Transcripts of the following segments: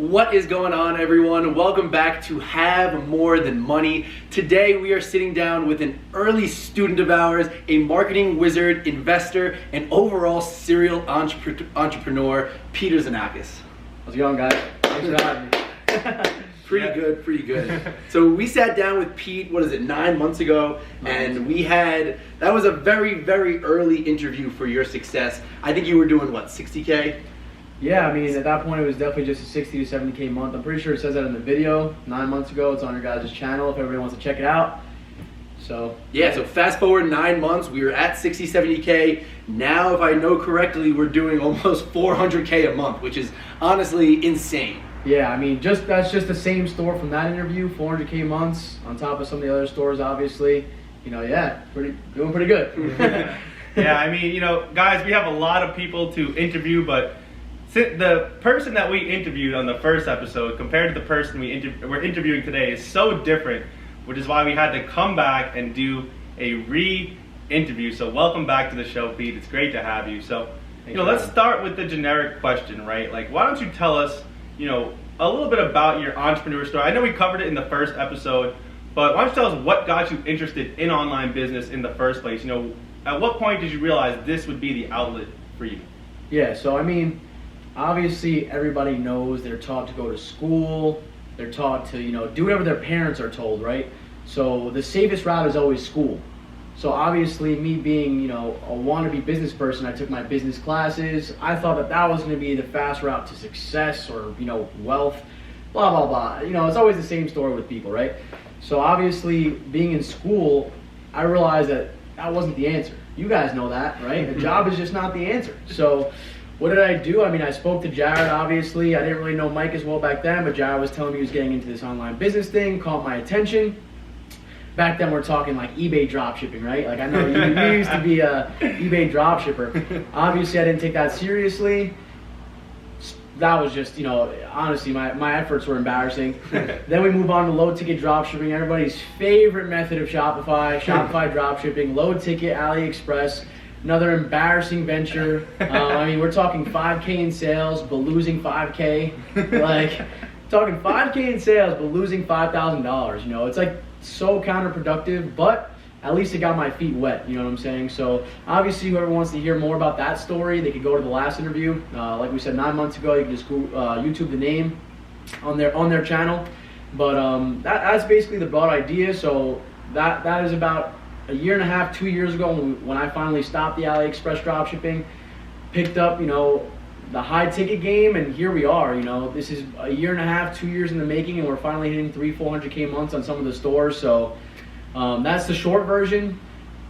What is going on, everyone? Welcome back to Have More Than Money. Today we are sitting down with an early student of ours, a marketing wizard, investor, and overall serial entrepreneur, Peter Xenakis. How's it going, guys? Thanks for having me. Pretty good. So we sat down with Pete, 9 months ago, and that was a very, very early interview for your success. I think you were doing, $60K? Yeah, I mean, at that point, it was definitely just a 60 to 70K a month. I'm pretty sure it says that in the video 9 months ago. It's on your guys' channel if everybody wants to check it out. So fast forward 9 months, we were at 60, 70K. Now, if I know correctly, we're doing almost 400K a month, which is honestly insane. Yeah, I mean, that's just the same store from that interview, 400K months, on top of some of the other stores, obviously. Doing pretty good. Yeah, I mean, guys, we have a lot of people to interview, but the person that we interviewed on the first episode compared to the person we're interviewing today is so different, which is why we had to come back and do a re-interview. So welcome back to the show, Pete. It's great to have you. So, let's start with the generic question, right? Like, why don't you tell us, a little bit about your entrepreneur story? I know we covered it in the first episode, but why don't you tell us what got you interested in online business in the first place? At what point did you realize this would be the outlet for you? Yeah, so I mean, obviously everybody knows they're taught to go to school, they're taught to, do whatever their parents are told, right? So the safest route is always school. So obviously me being, a wannabe business person, I took my business classes. I thought that was going to be the fast route to success or, wealth, blah, blah, blah. It's always the same story with people, right? So obviously being in school, I realized that wasn't the answer. You guys know that, right? A job is just not the answer. So what did I do? I mean, I spoke to Jared, obviously. I didn't really know Mike as well back then, but Jared was telling me he was getting into this online business thing, caught my attention. Back then, we're talking like eBay dropshipping, right? Like, I know you used to be a eBay dropshipper. Obviously, I didn't take that seriously. That was just, honestly, my efforts were embarrassing. Then we move on to low ticket dropshipping, everybody's favorite method of Shopify dropshipping, low ticket, AliExpress. Another embarrassing venture. I mean, we're talking 5K in sales, but losing 5K. Like, talking 5K in sales, but losing $5,000. It's like so counterproductive, but at least it got my feet wet. You know what I'm saying? So obviously, whoever wants to hear more about that story, they could go to the last interview. Like we said 9 months ago, you can just go YouTube the name on their channel. But that's basically the broad idea. So that is about a year and a half, 2 years ago, when I finally stopped the AliExpress dropshipping, picked up, the high ticket game, and here we are. This is a year and a half, 2 years in the making, and we're finally hitting 400K months on some of the stores. So that's the short version.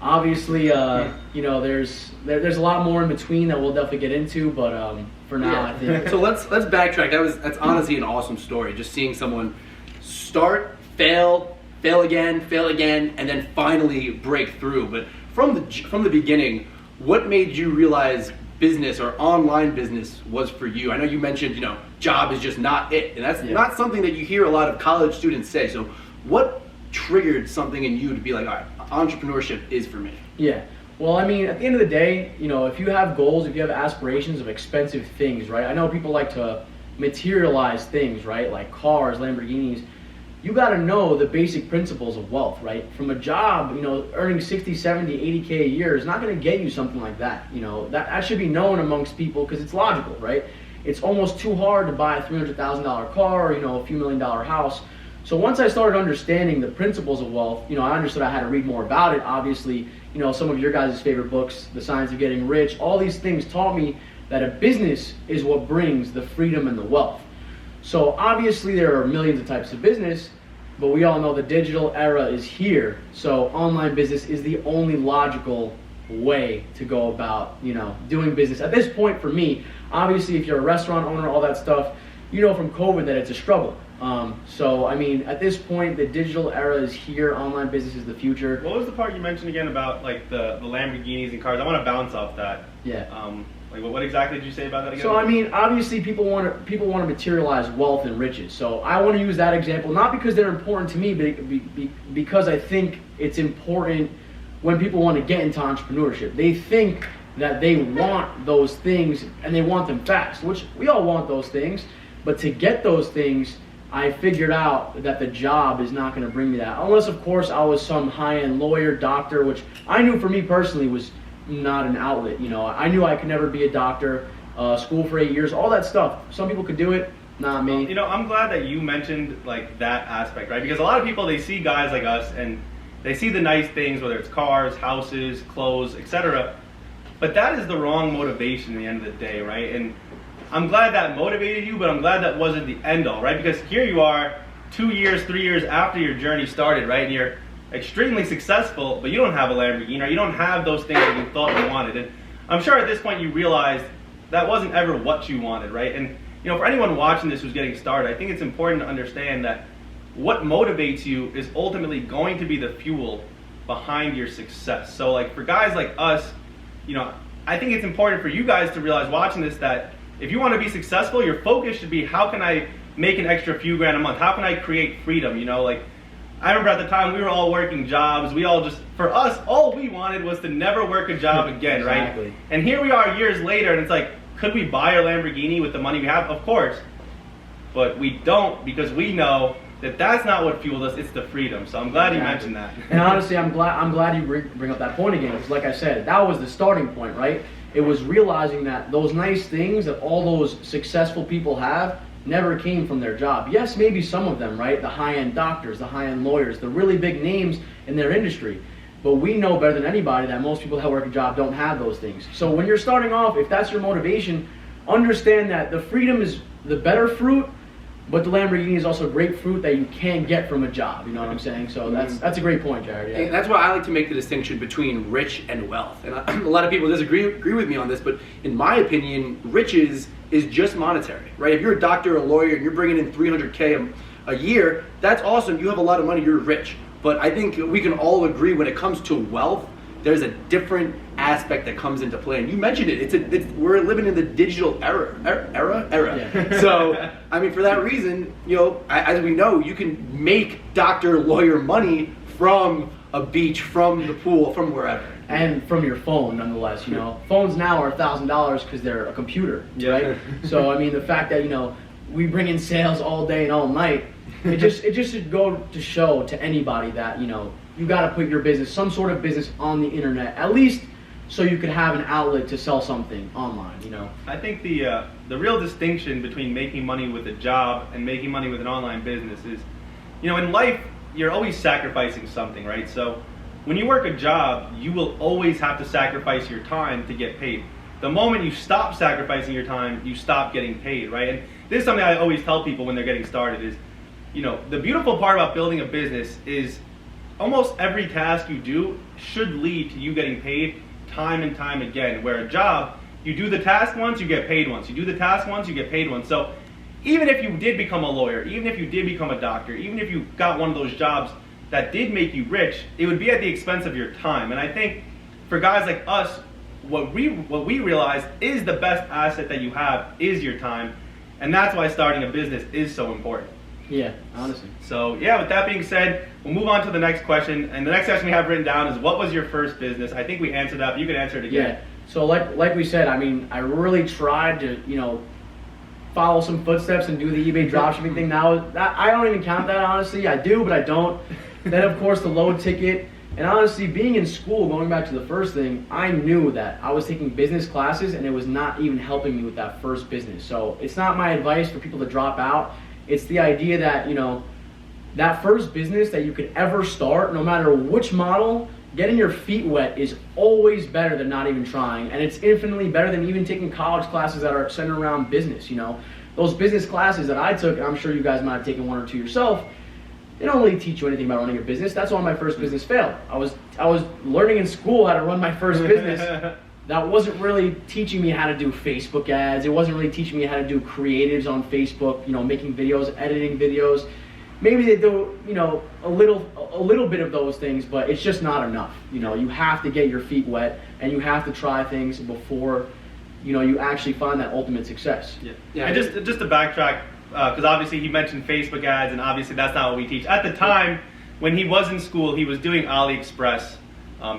Obviously, there's a lot more in between that we'll definitely get into, but for now, I think. So let's backtrack. That's honestly an awesome story. Just seeing someone start, fail again, and then finally break through. But from the beginning, what made you realize business or online business was for you? I know you mentioned, job is just not it. And that's not something that you hear a lot of college students say. So what triggered something in you to be like, all right, entrepreneurship is for me? Yeah. Well, I mean, at the end of the day, if you have goals, if you have aspirations of expensive things, right? I know people like to materialize things, right? Like cars, Lamborghinis. You got to know the basic principles of wealth, right? From a job, earning 60, 70, 80K a year is not going to get you something like that. That should be known amongst people because it's logical, right? It's almost too hard to buy a $300,000 car or, a few $1 million house. So once I started understanding the principles of wealth, I understood I had to read more about it. Obviously, some of your guys' favorite books, The Science of Getting Rich, all these things taught me that a business is what brings the freedom and the wealth. So obviously there are millions of types of business, but we all know the digital era is here. So online business is the only logical way to go about, doing business. At this point for me, obviously if you're a restaurant owner, all that stuff, from COVID that it's a struggle. So I mean, at this point, the digital era is here. Online business is the future. What was the part you mentioned again about like the Lamborghinis and cars? I want to bounce off that. Yeah. Like what exactly did you say about that again? So I mean, obviously people want to materialize wealth and riches. So I want to use that example not because they're important to me, but because I think it's important when people want to get into entrepreneurship. They think that they want those things and they want them fast, which we all want those things. But to get those things, I figured out that the job is not going to bring me that. Unless, of course, I was some high-end lawyer, doctor, which I knew for me personally was not an outlet. I knew I could never be a doctor, school for 8 years, all that stuff. Some people could do it, not me. I'm glad that you mentioned like that aspect, right? Because a lot of people, they see guys like us and they see the nice things, whether it's cars, houses, clothes, etc. But that is the wrong motivation at the end of the day, right? And I'm glad that motivated you, but I'm glad that wasn't the end all, right? Because here you are 2 years, 3 years after your journey started, right? And you're extremely successful, but you don't have a Lamborghini, or you don't have those things that you thought you wanted. And I'm sure at this point you realized that wasn't ever what you wanted, right? And for anyone watching this who's getting started, I think it's important to understand that what motivates you is ultimately going to be the fuel behind your success. So like for guys like us, I think it's important for you guys to realize watching this that if you want to be successful, your focus should be how can I make an extra few grand a month? How can I create freedom? Like I remember at the time we were all working jobs. We all for us, all we wanted was to never work a job again, Exactly. right? And here we are years later, and it's like, could we buy a Lamborghini with the money we have? Of course. But we don't, because we know that that's not what fueled us, it's the freedom. So I'm glad you mentioned that. And honestly, I'm glad you bring up that point again. Because like I said, that was the starting point, right? It was realizing that those nice things that all those successful people have never came from their job. Yes, maybe some of them, right? The high-end doctors, the high-end lawyers, the really big names in their industry. But we know better than anybody that most people that work a job don't have those things. So when you're starting off, if that's your motivation, understand that the freedom is the better fruit, but the Lamborghini is also great fruit that you can get from a job. You know what I'm saying? So that's a great point, Jared. Yeah. And that's why I like to make the distinction between rich and wealth. And a lot of people agree with me on this, but in my opinion, riches is just monetary, right? If you're a doctor or a lawyer and you're bringing in $300K a year, that's awesome. You have a lot of money, you're rich. But I think we can all agree when it comes to wealth, there's a different aspect that comes into play. And you mentioned it. We're living in the digital era. Yeah. So, I mean, for that reason, as we know, you can make doctor, lawyer money from a beach, from the pool, from wherever. And from your phone, nonetheless. Phones now are $1,000 because they're a computer, right? So I mean, the fact that we bring in sales all day and all night, it just should go to show to anybody that you got to put your business, some sort of business, on the internet, at least so you could have an outlet to sell something online. I think the real distinction between making money with a job and making money with an online business is, in life you're always sacrificing something, right? So when you work a job, you will always have to sacrifice your time to get paid. The moment you stop sacrificing your time, you stop getting paid, right? And this is something I always tell people when they're getting started is, the beautiful part about building a business is almost every task you do should lead to you getting paid time and time again. Where a job, you do the task once, you get paid once. You do the task once, you get paid once. So even if you did become a lawyer, even if you did become a doctor, even if you got one of those jobs that did make you rich, it would be at the expense of your time. And I think for guys like us, what we realize is the best asset that you have is your time. And that's why starting a business is so important. Yeah, honestly. So yeah, with that being said, we'll move on to the next question. And the next question we have written down is, what was your first business? I think we answered that, but you can answer it again. Yeah. So like we said, I mean, I really tried to, follow some footsteps and do the eBay dropshipping thing. Now, I don't even count that, honestly. I do, but I don't. Then, of course, the low ticket. And honestly, being in school, going back to the first thing, I knew that I was taking business classes and it was not even helping me with that first business. So it's not my advice for people to drop out. It's the idea that, that first business that you could ever start, no matter which model, getting your feet wet is always better than not even trying. And it's infinitely better than even taking college classes that are centered around business, Those business classes that I took, and I'm sure you guys might have taken one or two yourself, they don't really teach you anything about running a business. That's why my first business failed. I was learning in school how to run my first business. That wasn't really teaching me how to do Facebook ads. It wasn't really teaching me how to do creatives on Facebook, making videos, editing videos. Maybe they do, a little bit of those things, but it's just not enough. You have to get your feet wet and you have to try things before, you actually find that ultimate success. Yeah. And just to backtrack, because obviously he mentioned Facebook ads, and obviously that's not what we teach. At the time, when he was in school, he was doing AliExpress.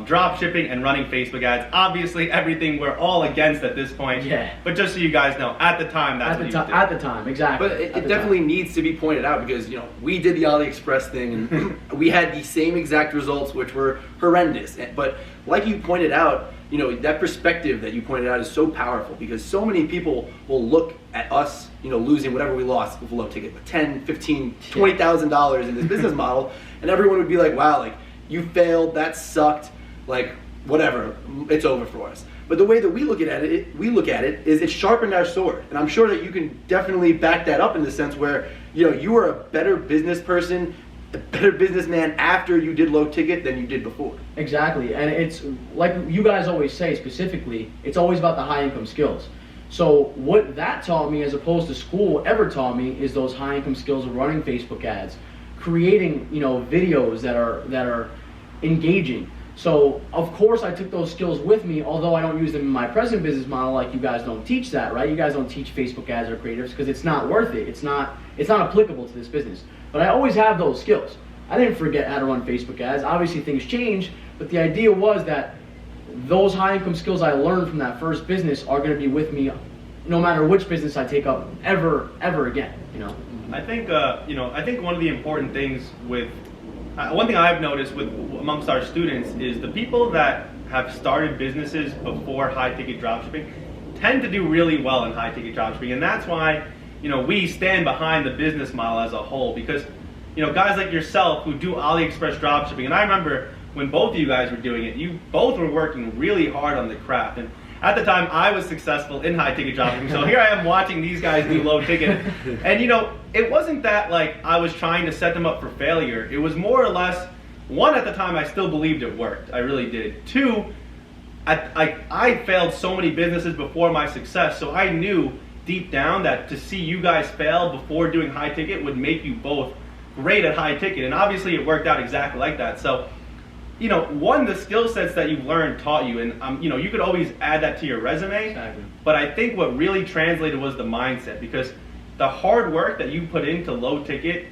drop shipping and running Facebook ads. Obviously, everything we're all against at this point. Yeah. But just so you guys know, at the time, that's what you did. At the time, exactly. But it definitely needs to be pointed out because, you know, we did the AliExpress thing and we had the same exact results, which were horrendous. But like you pointed out, you know, that perspective that you pointed out is so powerful because so many people will look at us, you know, losing whatever we lost with low ticket, $10,000, $15,000, $20,000 in this business model, and everyone would be like, wow, like, you failed, that sucked, like, whatever, it's over for us. But the way that we look at it is it sharpened our sword. And I'm sure that you can definitely back that up in the sense where, you know, you are a better business person, a better businessman after you did low ticket than you did before. Exactly, and it's like you guys always say specifically, it's always about the high income skills. So what that taught me as opposed to school ever taught me is those high income skills of running Facebook ads, creating, you know, videos that are engaging. So of course I took those skills with me, although I don't use them in my present business model. Like, you guys don't teach that, right? You guys don't teach Facebook ads or creatives because it's not worth it. It's not applicable to this business. But I always have those skills. I didn't forget how to run Facebook ads. Obviously things change, but the idea was that those high income skills I learned from that first business are going to be with me no matter which business I take up ever again, you know. I think I think one of the important things with one thing I've noticed amongst our students is the people that have started businesses before high ticket dropshipping tend to do really well in high ticket dropshipping, and that's why, you know, we stand behind the business model as a whole because, you know, guys like yourself who do AliExpress dropshipping, and I remember when both of you guys were doing it, you both were working really hard on the craft. And at the time, I was successful in high ticket dropshipping, so here I am watching these guys do low ticket. And, you know, it wasn't that like I was trying to set them up for failure. It was more or less, one, at the time I still believed it worked. I really did. Two, I failed so many businesses before my success, so I knew deep down that to see you guys fail before doing high ticket would make you both great at high ticket, and obviously it worked out exactly like that. So, you know, one, the skill sets that you've learned taught you, and you know, you could always add that to your resume. Exactly. But I think what really translated was the mindset, because the hard work that you put into low ticket,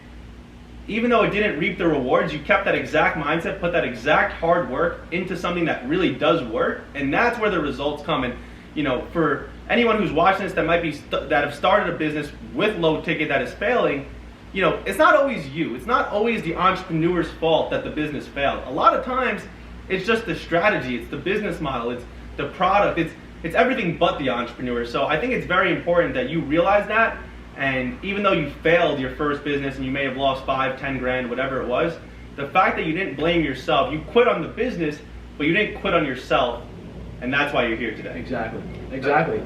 even though it didn't reap the rewards, you kept that exact mindset, put that exact hard work into something that really does work, and that's where the results come. And, you know, for anyone who's watching this that might be that have started a business with low ticket that is failing, you know, it's not always you. It's not always the entrepreneur's fault that the business failed. A lot of times, it's just the strategy, it's the business model, it's the product, it's everything but the entrepreneur. So I think it's very important that you realize that, and even though you failed your first business and you may have lost 5, 10 grand, whatever it was, the fact that you didn't blame yourself, you quit on the business, but you didn't quit on yourself, and that's why you're here today. Exactly.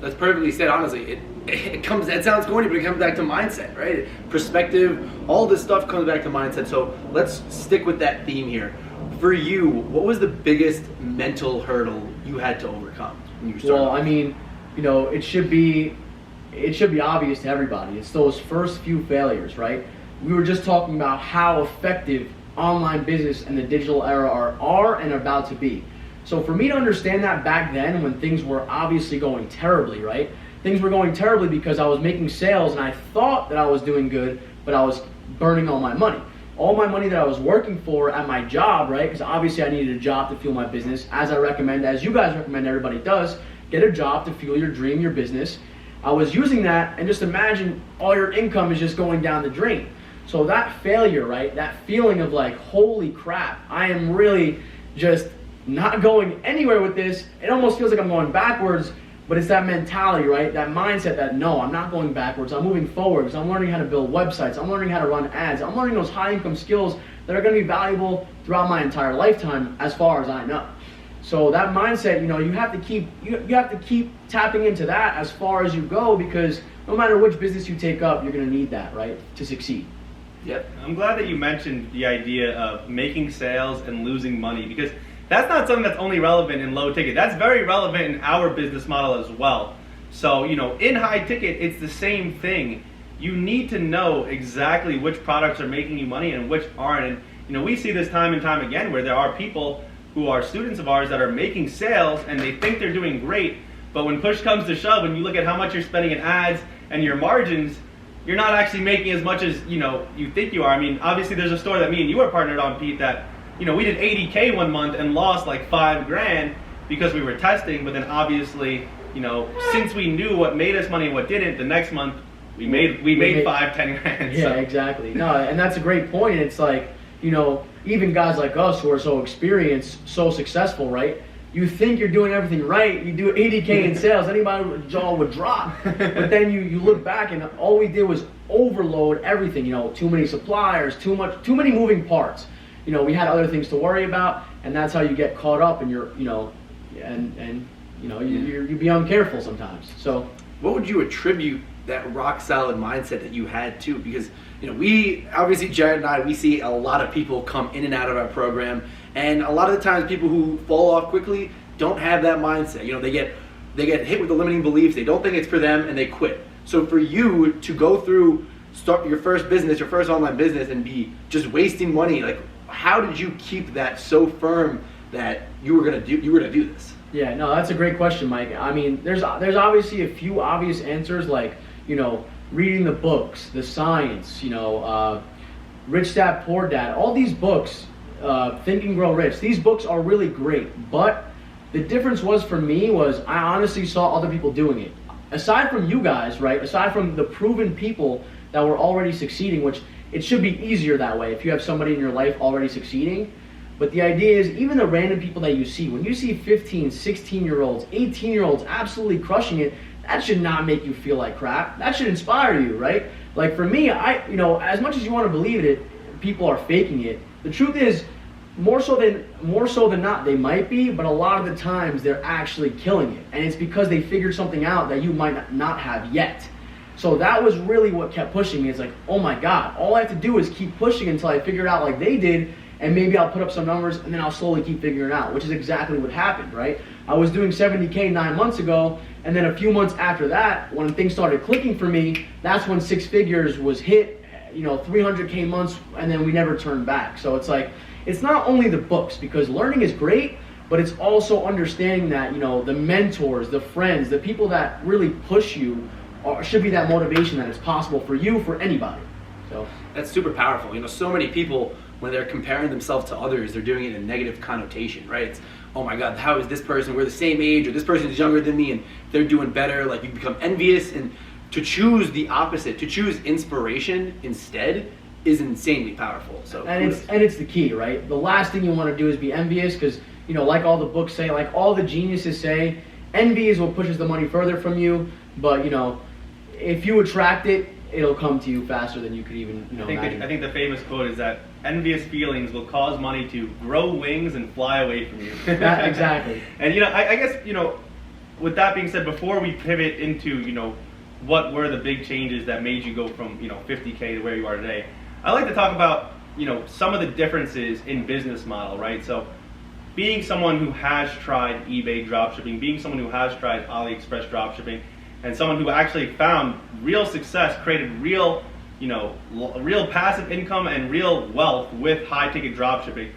That's perfectly said. Honestly, it sounds corny, but it comes back to mindset, right? Perspective, all this stuff comes back to mindset. So let's stick with that theme here. For you, what was the biggest mental hurdle you had to overcome when you started? Well, I mean, you know, it should be obvious to everybody. It's those first few failures, right? We were just talking about how effective online business and the digital era are and are about to be. So for me to understand that back then, when things were obviously going terribly, right? Things were going terribly because I was making sales and I thought that I was doing good, but I was burning all my money. All my money that I was working for at my job, right? Because obviously I needed a job to fuel my business, as you guys recommend everybody does, get a job to fuel your dream, your business. I was using that, and just imagine all your income is just going down the drain. So that failure, right? That feeling of like, holy crap, I am really just not going anywhere with this. It almost feels like I'm going backwards, but it's that mentality, right? That mindset that no, I'm not going backwards. I'm moving forwards. I'm learning how to build websites. I'm learning how to run ads. I'm learning those high income skills that are going to be valuable throughout my entire lifetime, as far as I know. So that mindset, you know, you have to keep tapping into that as far as you go, because no matter which business you take up, you're going to need that, right, to succeed. Yep. I'm glad that you mentioned the idea of making sales and losing money, because that's not something that's only relevant in low ticket. That's very relevant in our business model as well. So, you know, in high ticket, it's the same thing. You need to know exactly which products are making you money and which aren't. And, you know, we see this time and time again where there are people who are students of ours that are making sales and they think they're doing great, but when push comes to shove, when you look at how much you're spending in ads and your margins, you're not actually making as much as, you know, you think you are. I mean, obviously there's a store that me and you are partnered on, Pete, that we did 80K one month and lost like $5,000 because we were testing, but then obviously, since we knew what made us money and what didn't, the next month we made 5-10 grand. Yeah, so. exactly. No, and that's a great point. It's like, even guys like us who are so experienced, so successful, right? You think you're doing everything right. You do 80K in sales, anybody's jaw would drop. But then you look back and all we did was overload everything. Too many suppliers, too many moving parts. We had other things to worry about, and that's how you get caught up and you be uncareful sometimes. So, what would you attribute that rock solid mindset that you had to? Because we obviously, Jared and I, we see a lot of people come in and out of our program, and a lot of the times people who fall off quickly don't have that mindset. They get hit with the limiting beliefs, they don't think it's for them, and they quit. So for you to go through, start your first business, your first online business, and be just wasting money, like, how did you keep that so firm that you were gonna do this? Yeah, no, that's a great question, Mike. I mean, there's obviously a few obvious answers, like, reading the books, the science, Rich Dad, Poor Dad, all these books, Think and Grow Rich. These books are really great, but the difference for me was I honestly saw other people doing it. Aside from you guys, right? Aside from the proven people that were already succeeding, which it should be easier that way if you have somebody in your life already succeeding. But the idea is, even the random people that you see, when you see 15, 16-year-olds, 18-year-olds absolutely crushing it, that should not make you feel like crap. That should inspire you, right? Like for me, as much as you want to believe it, people are faking it. The truth is, more so than not, they might be, but a lot of the times they're actually killing it. And it's because they figured something out that you might not have yet. So that was really what kept pushing me. It's like, oh my God, all I have to do is keep pushing until I figure it out like they did, and maybe I'll put up some numbers, and then I'll slowly keep figuring it out, which is exactly what happened, right? I was doing 70K 9 months ago, and then a few months after that, when things started clicking for me, that's when 6 figures was hit, 300K months, and then we never turned back. So it's like, it's not only the books, because learning is great, but it's also understanding that, the mentors, the friends, the people that really push you should be that motivation that it's possible for you, for anybody. So that's super powerful. So many people, when they're comparing themselves to others, they're doing it in a negative connotation, right? It's, oh my God, how is this person, we're the same age, or this person is younger than me and they're doing better. Like, you become envious, and to choose the opposite, to choose inspiration instead, is insanely powerful. So and it's the key, right? The last thing you want to do is be envious, because like all the books say, like all the geniuses say, envy is what pushes the money further from you. But if you attract it, it'll come to you faster than you could even imagine. I think the famous quote is that envious feelings will cause money to grow wings and fly away from you. Exactly. And I guess with that being said, before we pivot into what were the big changes that made you go from 50K to where you are today, I like to talk about some of the differences in business model, right? So being someone who has tried eBay dropshipping, being someone who has tried AliExpress dropshipping, and someone who actually found real success, created real passive income and real wealth with high-ticket dropshipping.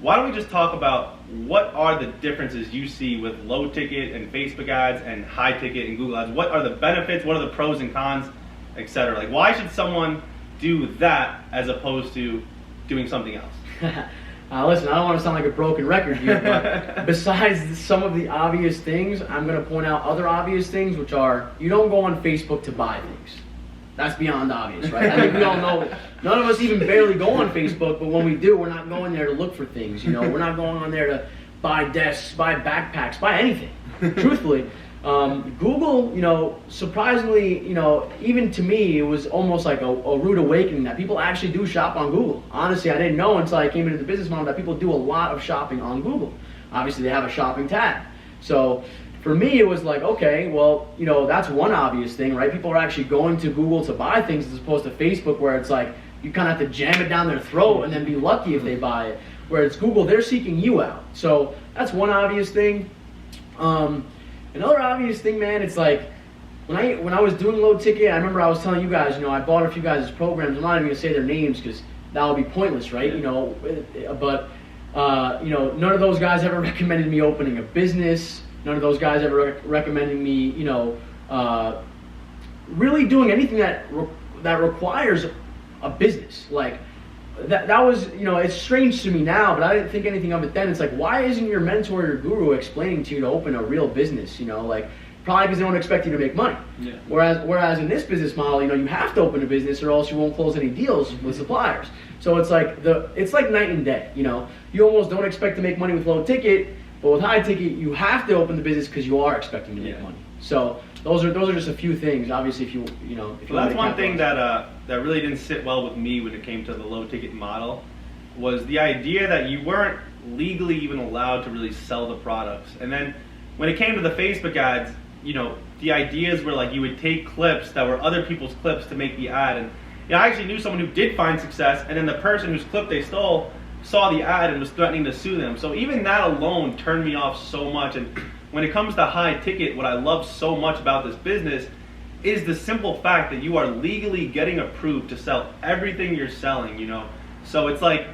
Why don't we just talk about what are the differences you see with low-ticket and Facebook ads and high-ticket and Google ads? What are the benefits? What are the pros and cons, etc.? Like, why should someone do that as opposed to doing something else? Listen, I don't want to sound like a broken record here, but besides some of the obvious things, I'm going to point out other obvious things, which are, you don't go on Facebook to buy things. That's beyond obvious, right? I think we all know, none of us even barely go on Facebook, but when we do, we're not going there to look for things, We're not going on there to buy desks, buy backpacks, buy anything, truthfully. Google, surprisingly, even to me, it was almost like a rude awakening that people actually do shop on Google. Honestly, I didn't know until I came into the business model that people do a lot of shopping on Google. Obviously, they have a shopping tab. So for me, it was like, okay, well, that's one obvious thing, right? People are actually going to Google to buy things as opposed to Facebook, where it's like you kind of have to jam it down their throat and then be lucky if they buy it. Whereas Google, they're seeking you out. So that's one obvious thing. Another obvious thing, man, it's like when I was doing low ticket, I remember I was telling you guys, I bought a few guys' programs. I'm not even gonna say their names because that would be pointless, right? But none of those guys ever recommended me opening a business. None of those guys ever recommended me, really doing anything that requires a business. Like, that was, it's strange to me now, but I didn't think anything of it then. It's like, why isn't your mentor or your guru explaining to you to open a real business? Like, probably because they don't expect you to make money. Yeah. Whereas in this business model, you have to open a business or else you won't close any deals with suppliers. So it's like night and day. You almost don't expect to make money with low ticket, but with high ticket, you have to open the business because you are expecting to make money. So those are just a few things. Obviously, if you that's one thing that really didn't sit well with me when it came to the low ticket model, was the idea that you weren't legally even allowed to really sell the products. And then when it came to the Facebook ads, the ideas were like you would take clips that were other people's clips to make the ad. And I actually knew someone who did find success, and then the person whose clip they stole saw the ad and was threatening to sue them. So even that alone turned me off so much. And when it comes to high ticket, what I love so much about this business is the simple fact that you are legally getting approved to sell everything you're selling, So it's like,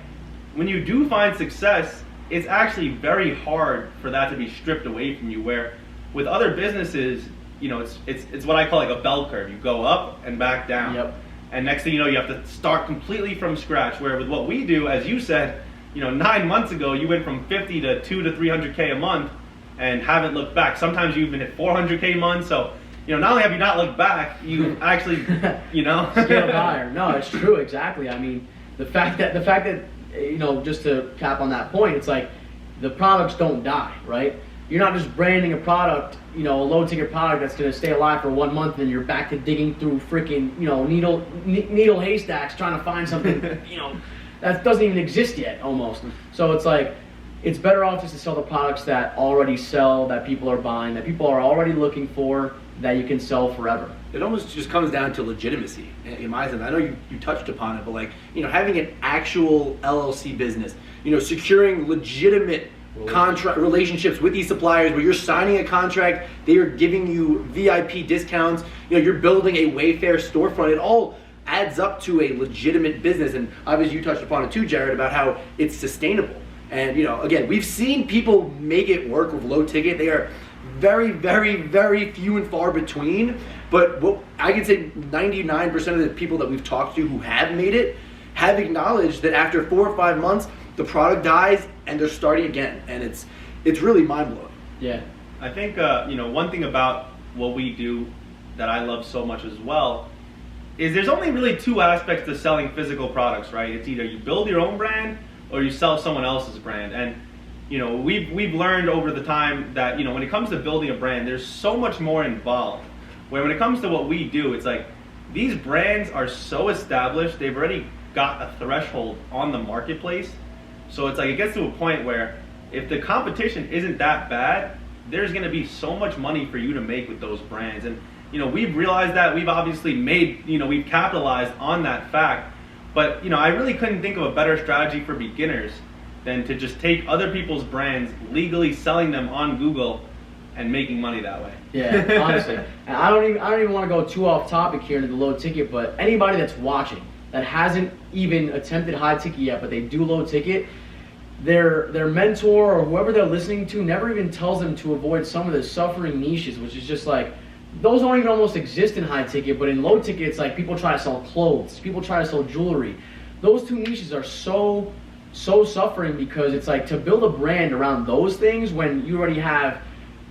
when you do find success, it's actually very hard for that to be stripped away from you, where with other businesses, it's what I call like a bell curve. You go up and back down. Yep. And next thing you know, you have to start completely from scratch, where with what we do, as you said, 9 months ago, you went from 50 to 2 to 300K a month and haven't looked back. Sometimes you even hit 400K a month. So, not only have you not looked back, you actually, scaled higher. No, it's true, exactly. I mean, the fact that just to cap on that point, it's like the products don't die, right? You're not just branding a product, a low ticket product that's going to stay alive for 1 month, and you're back to digging through freaking, needle haystacks trying to find something, that doesn't even exist yet almost. So it's like, it's better off just to sell the products that already sell, that people are buying, that people are already looking for, that you can sell forever. It almost just comes down to legitimacy, in my sense. I know you touched upon it, but having an actual LLC business, securing legitimate contract relationships with these suppliers where you're signing a contract, they are giving you VIP discounts, you're building a Wayfair storefront. It all adds up to a legitimate business. And obviously you touched upon it too, Jared, about how it's sustainable. And again, we've seen people make it work with low ticket. They are very, very, very few and far between. But what I can say 99% of the people that we've talked to who have made it have acknowledged that after 4 or 5 months, the product dies and they're starting again. And it's really mind-blowing. Yeah. I think, one thing about what we do that I love so much as well is there's only really 2 aspects to selling physical products, right? It's either you build your own brand or you sell someone else's brand. And we've learned over the time that when it comes to building a brand, there's so much more involved. Where when it comes to what we do, it's like these brands are so established, they've already got a threshold on the marketplace. So it's like it gets to a point where if the competition isn't that bad, there's going to be so much money for you to make with those brands. And we've realized that. We've obviously made, we've capitalized on that fact. But I really couldn't think of a better strategy for beginners than to just take other people's brands, legally selling them on Google, and making money that way. Yeah, honestly. And I don't even want to go too off topic here into the low ticket, but anybody that's watching that hasn't even attempted high ticket yet, but they do low ticket, their mentor or whoever they're listening to never even tells them to avoid some of the suffering niches, which is just like, those don't even almost exist in high ticket, but in low ticket, it's like people try to sell clothes, people try to sell jewelry. Those 2 niches are so suffering, because it's like to build a brand around those things when you already have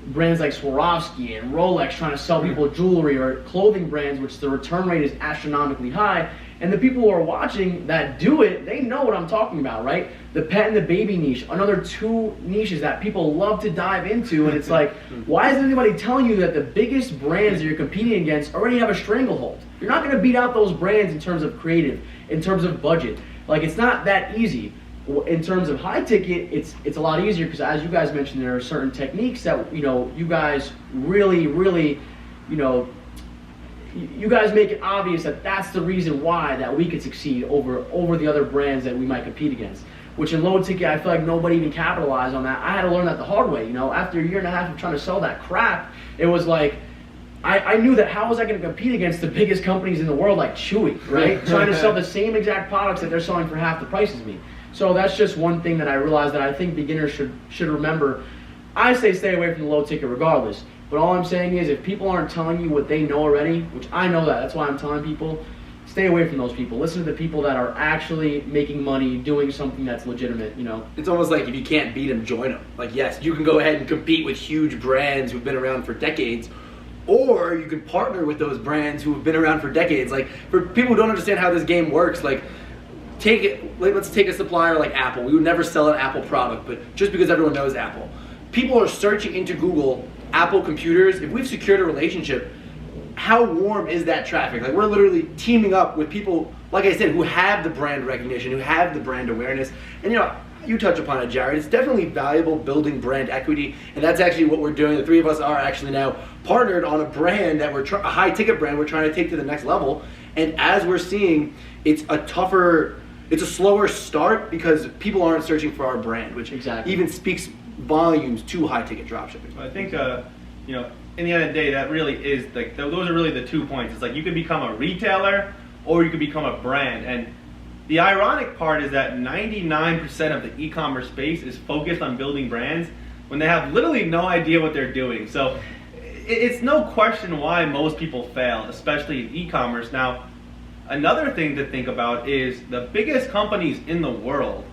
brands like Swarovski and Rolex trying to sell people jewelry, or clothing brands which the return rate is astronomically high. And the people who are watching that do it, they know what I'm talking about, right? The pet and the baby niche, another 2 niches that people love to dive into. And it's like, why isn't anybody telling you that the biggest brands that you're competing against already have a stranglehold? You're not going to beat out those brands in terms of creative, in terms of budget. Like, it's not that easy. In terms of high ticket, it's a lot easier, because as you guys mentioned, there are certain techniques that you guys really, you guys make it obvious that that's the reason why that we could succeed over the other brands that we might compete against. Which in low ticket, I feel like nobody even capitalized on that. I had to learn that the hard way. After a year and a half of trying to sell that crap, it was like, I knew that how was I going to compete against the biggest companies in the world like Chewy, right? Trying to sell the same exact products that they're selling for half the price as me. So that's just one thing that I realized that I think beginners should remember. I say stay away from the low ticket regardless. But all I'm saying is, if people aren't telling you what they know already, which I know that's why I'm telling people, stay away from those people. Listen to the people that are actually making money, doing something that's legitimate, you know. It's almost like if you can't beat them, join them. Like, yes, you can go ahead and compete with huge brands who've been around for decades, or you can partner with those brands who have been around for decades. Like, for people who don't understand how this game works, like, let's take a supplier like Apple. We would never sell an Apple product, but just because everyone knows Apple. People are searching into Google Apple computers. If we've secured a relationship, how warm is that traffic? Like, we're literally teaming up with people, like I said, who have the brand recognition, who have the brand awareness. And you know, you touch upon it, Jared. It's definitely valuable building brand equity, and that's actually what we're doing. The three of us are actually now partnered on a brand that a high ticket brand we're trying to take to the next level. And as we're seeing, it's a slower start because people aren't searching for our brand, which even speaks volumes to high ticket dropshipping. I think, you know, in the end of the day, that really is like those are really the 2 points. It's like you could become a retailer or you could become a brand. And the ironic part is that 99% of the e-commerce space is focused on building brands when they have literally no idea what they're doing. So it's no question why most people fail, especially in e-commerce. Now, another thing to think about is the biggest companies in the world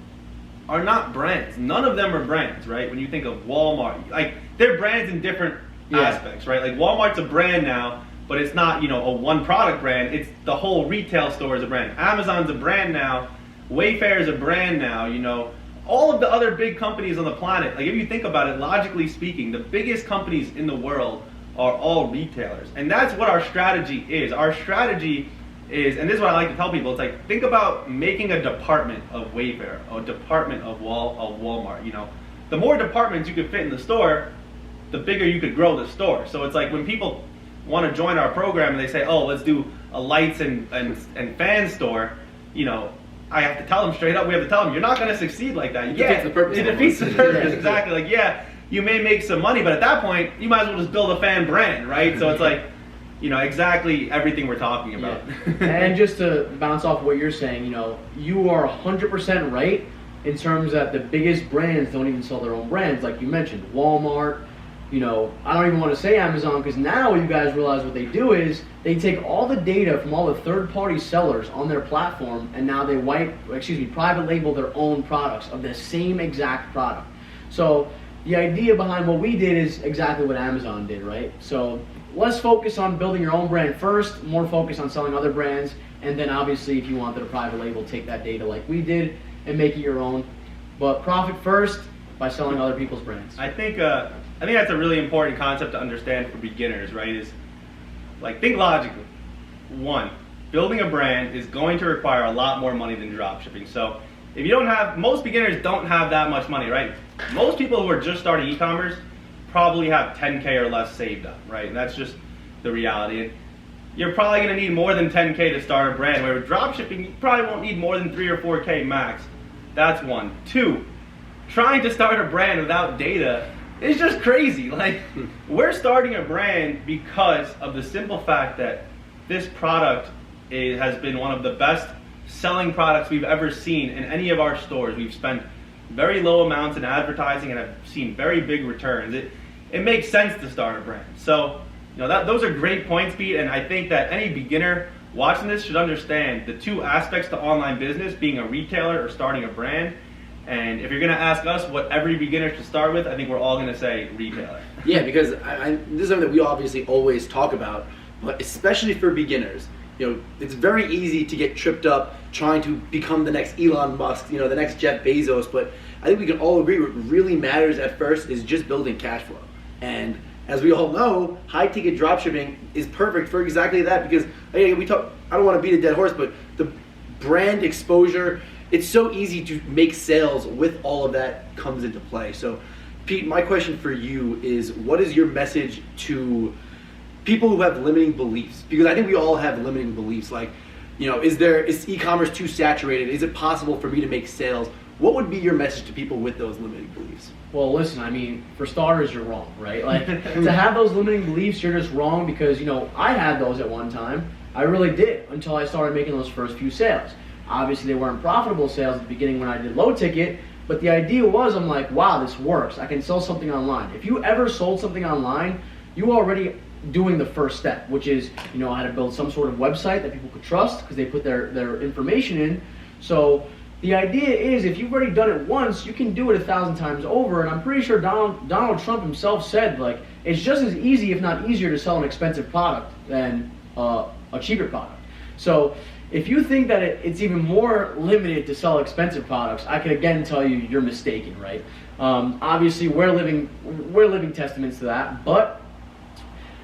are not brands. None of them are brands, right? When you think of Walmart, like, they're brands in different aspects, right? Like, Walmart's a brand now, but it's not, you know, a one product brand. It's the whole retail store is a brand. Amazon's a brand now. Wayfair is a brand now, you know. All of the other big companies on the planet, like, if you think about it, logically speaking, the biggest companies in the world are all retailers. And that's what our strategy is. Our strategy is, and this is what I like to tell people, it's like, think about making a department of Wayfair, a department of Walmart, you know. The more departments you could fit in the store, the bigger you could grow the store. So it's like when people want to join our program and they say, oh, let's do a lights and fan store, you know, I have to tell them straight up, we have to tell them, you're not going to succeed like that. It defeats the purpose. It defeats the purpose, exactly. Like, yeah, you may make some money, but at that point, you might as well just build a fan brand, right? So it's like, you know, exactly everything we're talking about. Yeah. And just to bounce off what you're saying, you know, you are 100% right in terms that the biggest brands don't even sell their own brands, like you mentioned, Walmart. You know, I don't even want to say Amazon, because now you guys realize what they do is they take all the data from all the third-party sellers on their platform, and now they private label their own products of the same exact product. So the idea behind what we did is exactly what Amazon did, right? So less focus on building your own brand first, more focus on selling other brands, and then obviously if you wanted a private label, take that data like we did and make it your own. But profit first by selling other people's brands. I think that's a really important concept to understand for beginners, right? Is like, think logically. One, building a brand is going to require a lot more money than dropshipping. So if you don't have, most beginners don't have that much money, right? Most people who are just starting e-commerce probably have 10K or less saved up, right? And that's just the reality. And you're probably going to need more than 10K to start a brand. Where with dropshipping, you probably won't need more than 3 or 4K max. That's one. Two, trying to start a brand without data is just crazy. Like, we're starting a brand because of the simple fact that this product has been one of the best selling products we've ever seen in any of our stores. We've spent very low amounts in advertising and have seen very big returns. It makes sense to start a brand. So, you know, those are great points, Pete, and I think that any beginner watching this should understand the two aspects to online business, being a retailer or starting a brand. And if you're going to ask us what every beginner should start with, I think we're all going to say retailer. Yeah, because this is something that we obviously always talk about, but especially for beginners. You know, it's very easy to get tripped up trying to become the next Elon Musk, you know, the next Jeff Bezos, but I think we can all agree what really matters at first is just building cash flow. And as we all know, high ticket dropshipping is perfect for exactly that, because I don't want to beat a dead horse, but the brand exposure, it's so easy to make sales with all of that comes into play. So Pete, my question for you is, what is your message to people who have limiting beliefs? Because I think we all have limiting beliefs. Like, you know, is e-commerce too saturated? Is it possible for me to make sales? What would be your message to people with those limiting beliefs? Well, listen, I mean, for starters, you're wrong, right? Like, to have those limiting beliefs, you're just wrong, because, you know, I had those at one time. I really did, until I started making those first few sales. Obviously, they weren't profitable sales at the beginning when I did low ticket, but the idea was, I'm like, wow, this works. I can sell something online. If you ever sold something online, you already doing the first step, which is, you know, how to build some sort of website that people could trust because they put their information in. So the idea is, if you've already done it once, you can do it 1,000 times over. And I'm pretty sure Donald Trump himself said, like, it's just as easy, if not easier, to sell an expensive product than a cheaper product. So if you think that it's even more limited to sell expensive products, I can again tell you you're mistaken, right? Obviously, we're living testaments to that, but.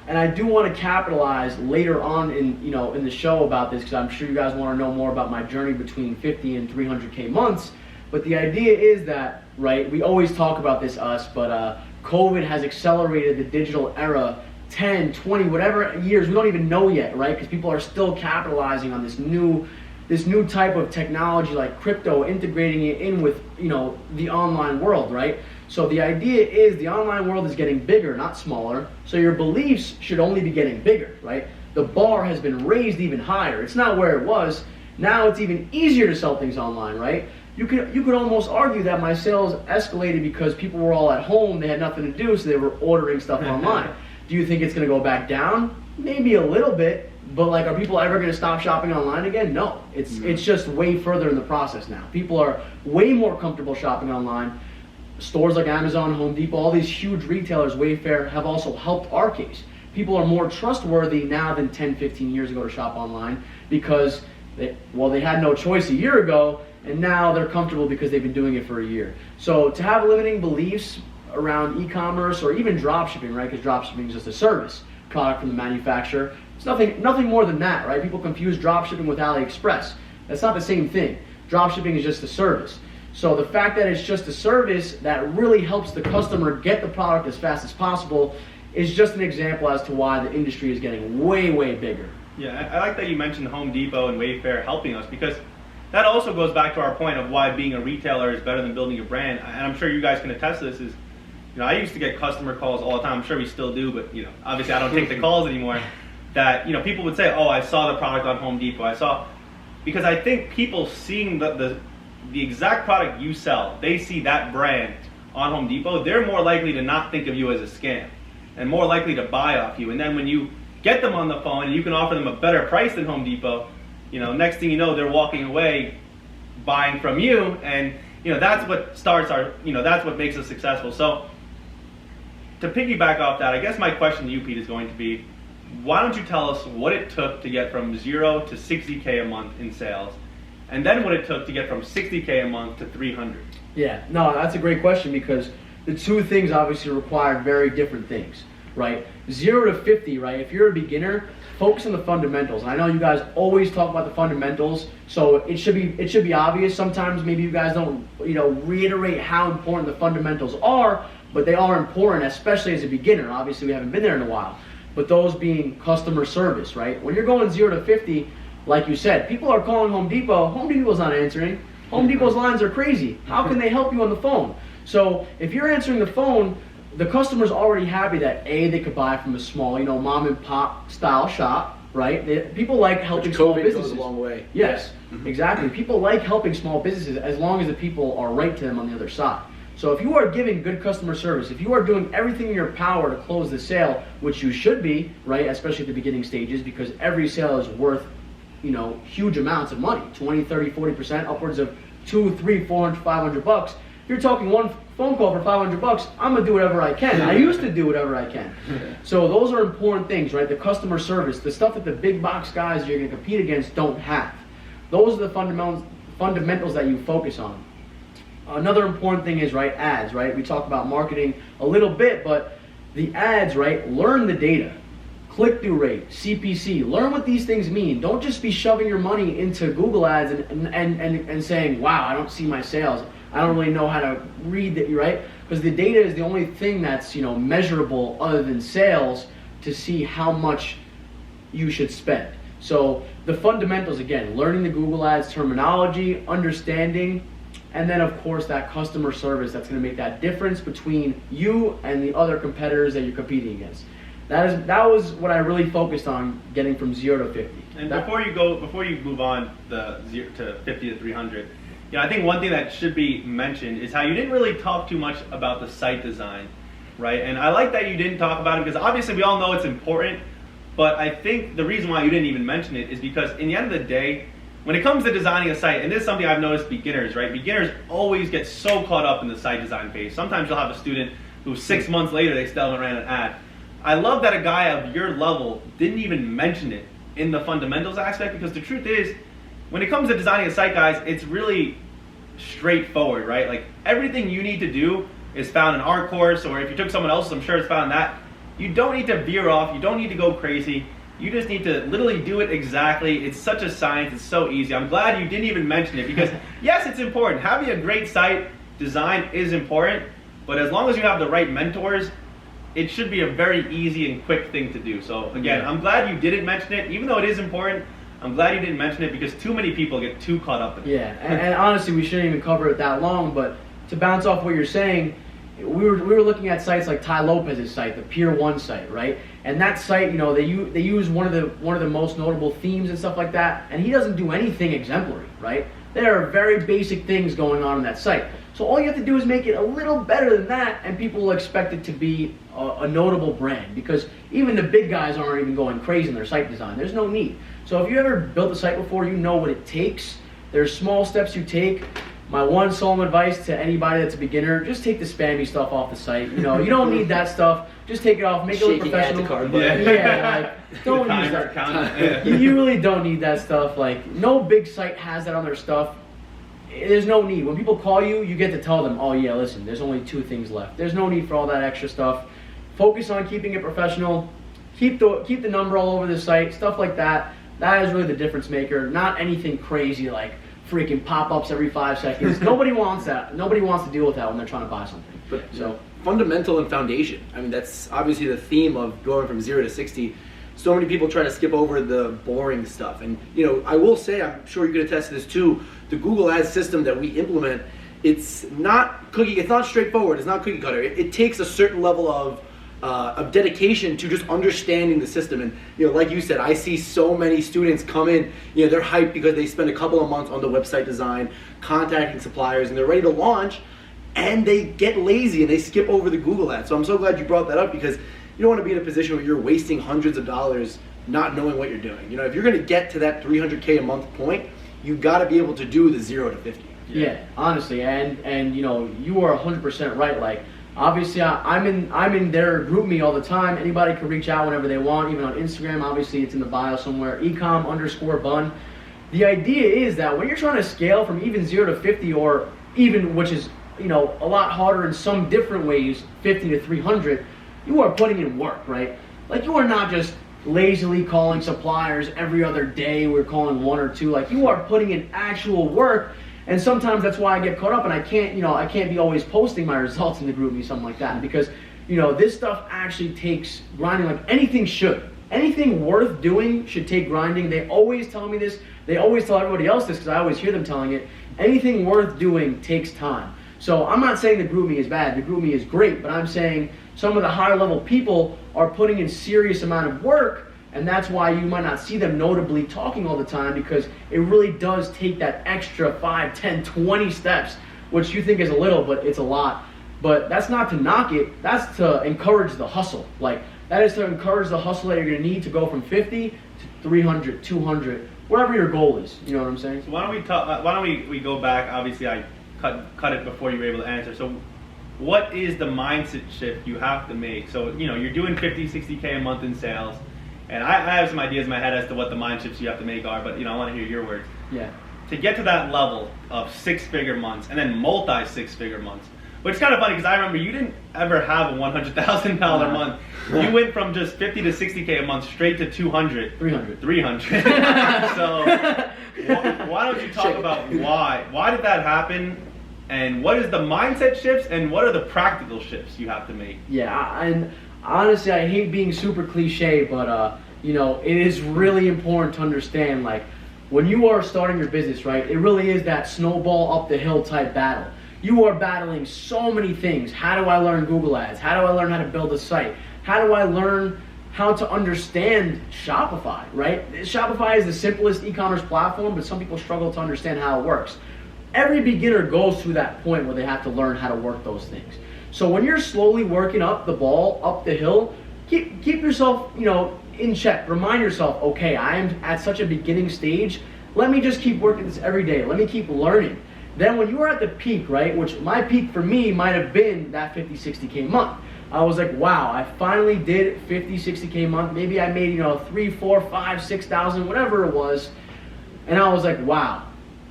And I do want to capitalize later on in the show about this, because I'm sure you guys want to know more about my journey between 50 and 300K months. But the idea is that, right, we always talk about this, but COVID has accelerated the digital era 10, 20, whatever years, we don't even know yet, right? Because people are still capitalizing on this new type of technology like crypto, integrating it in with, you know, the online world, right? So the idea is the online world is getting bigger, not smaller. So your beliefs should only be getting bigger, right? The bar has been raised even higher. It's not where it was. Now it's even easier to sell things online, right? You could almost argue that my sales escalated because people were all at home, they had nothing to do, so they were ordering stuff online. Do you think it's going to go back down? Maybe a little bit, but like, are people ever going to stop shopping online again? No. It's just way further in the process now. People are way more comfortable shopping online. Stores like Amazon, Home Depot, all these huge retailers, Wayfair, have also helped our case. People are more trustworthy now than 10, 15 years ago to shop online because they had no choice a year ago, and now they're comfortable because they've been doing it for a year. So to have limiting beliefs around e-commerce or even dropshipping, right? Because dropshipping is just a service, product from the manufacturer. It's nothing more than that, right? People confuse dropshipping with AliExpress. That's not the same thing. Dropshipping is just a service. So the fact that it's just a service that really helps the customer get the product as fast as possible is just an example as to why the industry is getting way, way bigger. Yeah, I like that you mentioned Home Depot and Wayfair helping us, because that also goes back to our point of why being a retailer is better than building a brand. And I'm sure you guys can attest to this. Is, you know, I used to get customer calls all the time. I'm sure we still do, but, you know, obviously I don't take the calls anymore. That, you know, people would say, "Oh, I saw the product on Home Depot. Because I think people seeing the exact product you sell, they see that brand on Home Depot, they're more likely to not think of you as a scam and more likely to buy off you. And then when you get them on the phone and you can offer them a better price than Home Depot, you know, next thing you know, they're walking away buying from you, and, you know, that's what that's what makes us successful. So to piggyback off that, I guess my question to you, Pete, is going to be, why don't you tell us what it took to get from 0 to 60K a month in sales, and then what it took to get from 60K a month to 300? Yeah, no, that's a great question, because the two things obviously require very different things, right? 0 to 50, right? If you're a beginner, focus on the fundamentals. And I know you guys always talk about the fundamentals, so it should be obvious. Sometimes maybe you guys don't, you know, reiterate how important the fundamentals are, but they are important, especially as a beginner. Obviously, we haven't been there in a while. But those being customer service, right? When you're going 0 to 50, like you said, people are calling Home Depot. Home Depot's not answering. Home Depot's lines are crazy. How can they help you on the phone? So if you're answering the phone, the customer's already happy that they could buy from a small, you know, mom and pop style shop, right? People like helping small businesses. Goes a long way. Yes, exactly. People like helping small businesses as long as the people are right to them on the other side. So if you are giving good customer service, if you are doing everything in your power to close the sale, which you should be, right, especially at the beginning stages, because every sale is worth, you know, huge amounts of money, 20, 30, 40%, upwards of 200, 300, 400, 500 bucks. If you're talking one phone call for 500 bucks, I'm gonna do whatever I can. I used to do whatever I can. So those are important things, right? The customer service, the stuff that the big box guys you're gonna compete against don't have. Those are the fundamentals that you focus on. Another important thing is, right, ads, right? We talk about marketing a little bit, but the ads, right, learn the data. Click-through rate, CPC, learn what these things mean. Don't just be shoving your money into Google ads and saying, wow, I don't see my sales. I don't really know how to read that, right? Because the data is the only thing that's, you know, measurable other than sales to see how much you should spend. So the fundamentals, again, learning the Google ads terminology, understanding, and then of course that customer service that's going to make that difference between you and the other competitors that you're competing against. That was what I really focused on, getting from 0 to 50. And before you move on the 0 to 50 to 300, you know, I think one thing that should be mentioned is how you didn't really talk too much about the site design. right? And I like that you didn't talk about it because obviously we all know it's important, but I think the reason why you didn't even mention it is because in the end of the day, when it comes to designing a site, and this is something I've noticed beginners, right? Beginners always get so caught up in the site design phase. Sometimes you'll have a student who 6 months later, they still haven't ran an ad. I love that a guy of your level didn't even mention it in the fundamentals aspect, because the truth is, when it comes to designing a site, guys, it's really straightforward, right? Like, everything you need to do is found in our course, or if you took someone else's, I'm sure it's found in that. You don't need to veer off. You don't need to go crazy. You just need to literally do it exactly. It's such a science. It's so easy. I'm glad you didn't even mention it because, yes, it's important. Having a great site design is important, but as long as you have the right mentors, it should be a very easy and quick thing to do. So, again, I'm glad you didn't mention it. Even though it is important, I'm glad you didn't mention it because too many people get too caught up in it. Yeah, and honestly, we shouldn't even cover it that long, but to bounce off what you're saying, we were looking at sites like Ty Lopez's site, the Pier 1 site, right? And that site, you know, they use one of the most notable themes and stuff like that, and he doesn't do anything exemplary, right? There are very basic things going on in that site. So all you have to do is make it a little better than that, and people will expect it to be a notable brand, because even the big guys aren't even going crazy in their site design. There's no need. So if you ever built a site before, you know what it takes. There's small steps you take. My one solemn advice to anybody that's a beginner, just take the spammy stuff off the site. You know, you don't need that stuff. Just take it off, make it look professional. Like, don't use that. You really don't need that stuff. Like, no big site has that on their stuff. There's no need. When people call you, you get to tell them, oh yeah, listen, there's only 2 things left. There's no need for all that extra stuff. Focus on keeping it professional. Keep the number all over the site, stuff like that. That is really the difference maker. Not anything crazy like freaking pop-ups every 5 seconds. Nobody wants that. Nobody wants to deal with that when they're trying to buy something. But so fundamental and foundation. I mean, that's obviously the theme of going from 0 to 60. So many people try to skip over the boring stuff. And, you know, I will say, I'm sure you can attest to this too, the Google Ads system that we implement, it's not straightforward, it's not cookie cutter. It takes a certain level of dedication to just understanding the system. And, you know, like you said, I see so many students come in, you know, they're hyped because they spend a couple of months on the website design, contacting suppliers, and they're ready to launch, and they get lazy and they skip over the Google Ads. So I'm so glad you brought that up, because you don't want to be in a position where you're wasting hundreds of dollars not knowing what you're doing. You know, if you're going to get to that 300K a month point, you got to be able to do the 0 to 50. Yeah, honestly, and you know, you are 100% right. Like, obviously, I'm in their group me all the time. Anybody can reach out whenever they want, even on Instagram. Obviously, it's in the bio somewhere. ecom_bun. The idea is that when you're trying to scale from even 0 to 50, or even, which is, you know, a lot harder in some different ways, 50 to 300, you are putting in work, right? Like, you are not just lazily calling suppliers every other day. We're calling 1 or 2. Like, you are putting in actual work. And sometimes that's why I get caught up, and I can't be always posting my results in the group me, something like that, because, you know, this stuff actually takes grinding. Like, anything should. Anything worth doing should take grinding. They always tell me this. They always tell everybody else this, because I always hear them telling it. Anything worth doing takes time. So I'm not saying the group me is bad. The group me is great, but I'm saying some of the higher level people are putting in serious amount of work, and that's why you might not see them notably talking all the time, because it really does take that extra 5, 10, 20 steps, which you think is a little, but it's a lot. But that's not to knock it. That's to encourage the hustle. Like, that is to encourage the hustle that you're going to need to go from 50 to 300, 200, whatever your goal is. You know what I'm saying? So why don't we go back? Obviously, I cut it before you were able to answer. So what is the mindset shift you have to make? So, you know, you're doing 50, 60K a month in sales. And I have some ideas in my head as to what the mind shifts you have to make are, but, you know, I want to hear your words. Yeah. To get to that level of 6-figure months and then multi-6-figure months, which is kind of funny because I remember you didn't ever have a $100,000 month. You went from just 50 to 60K a month straight to 200. 300. So why don't you talk about why? Why did that happen? And what is the mindset shifts and what are the practical shifts you have to make? Yeah, and honestly, I hate being super cliche, but you know, it is really important to understand, like, when you are starting your business, right, it really is that snowball up the hill type battle. You are battling so many things. How do I learn Google Ads? How do I learn how to build a site? How do I learn how to understand Shopify, right? Shopify is the simplest e-commerce platform, but some people struggle to understand how it works. Every beginner goes through that point where they have to learn how to work those things. So when you're slowly working up the ball, up the hill, keep yourself, in check. Remind yourself, okay, I am at such a beginning stage. Let me just keep working this every day. Let me keep learning. Then when you are at the peak, right, which my peak for me might have been that 50, 60K month. I was like, wow, I finally did 50, 60K month. Maybe I made, 3, 4, 5, 6,000, whatever it was. And I was like, wow.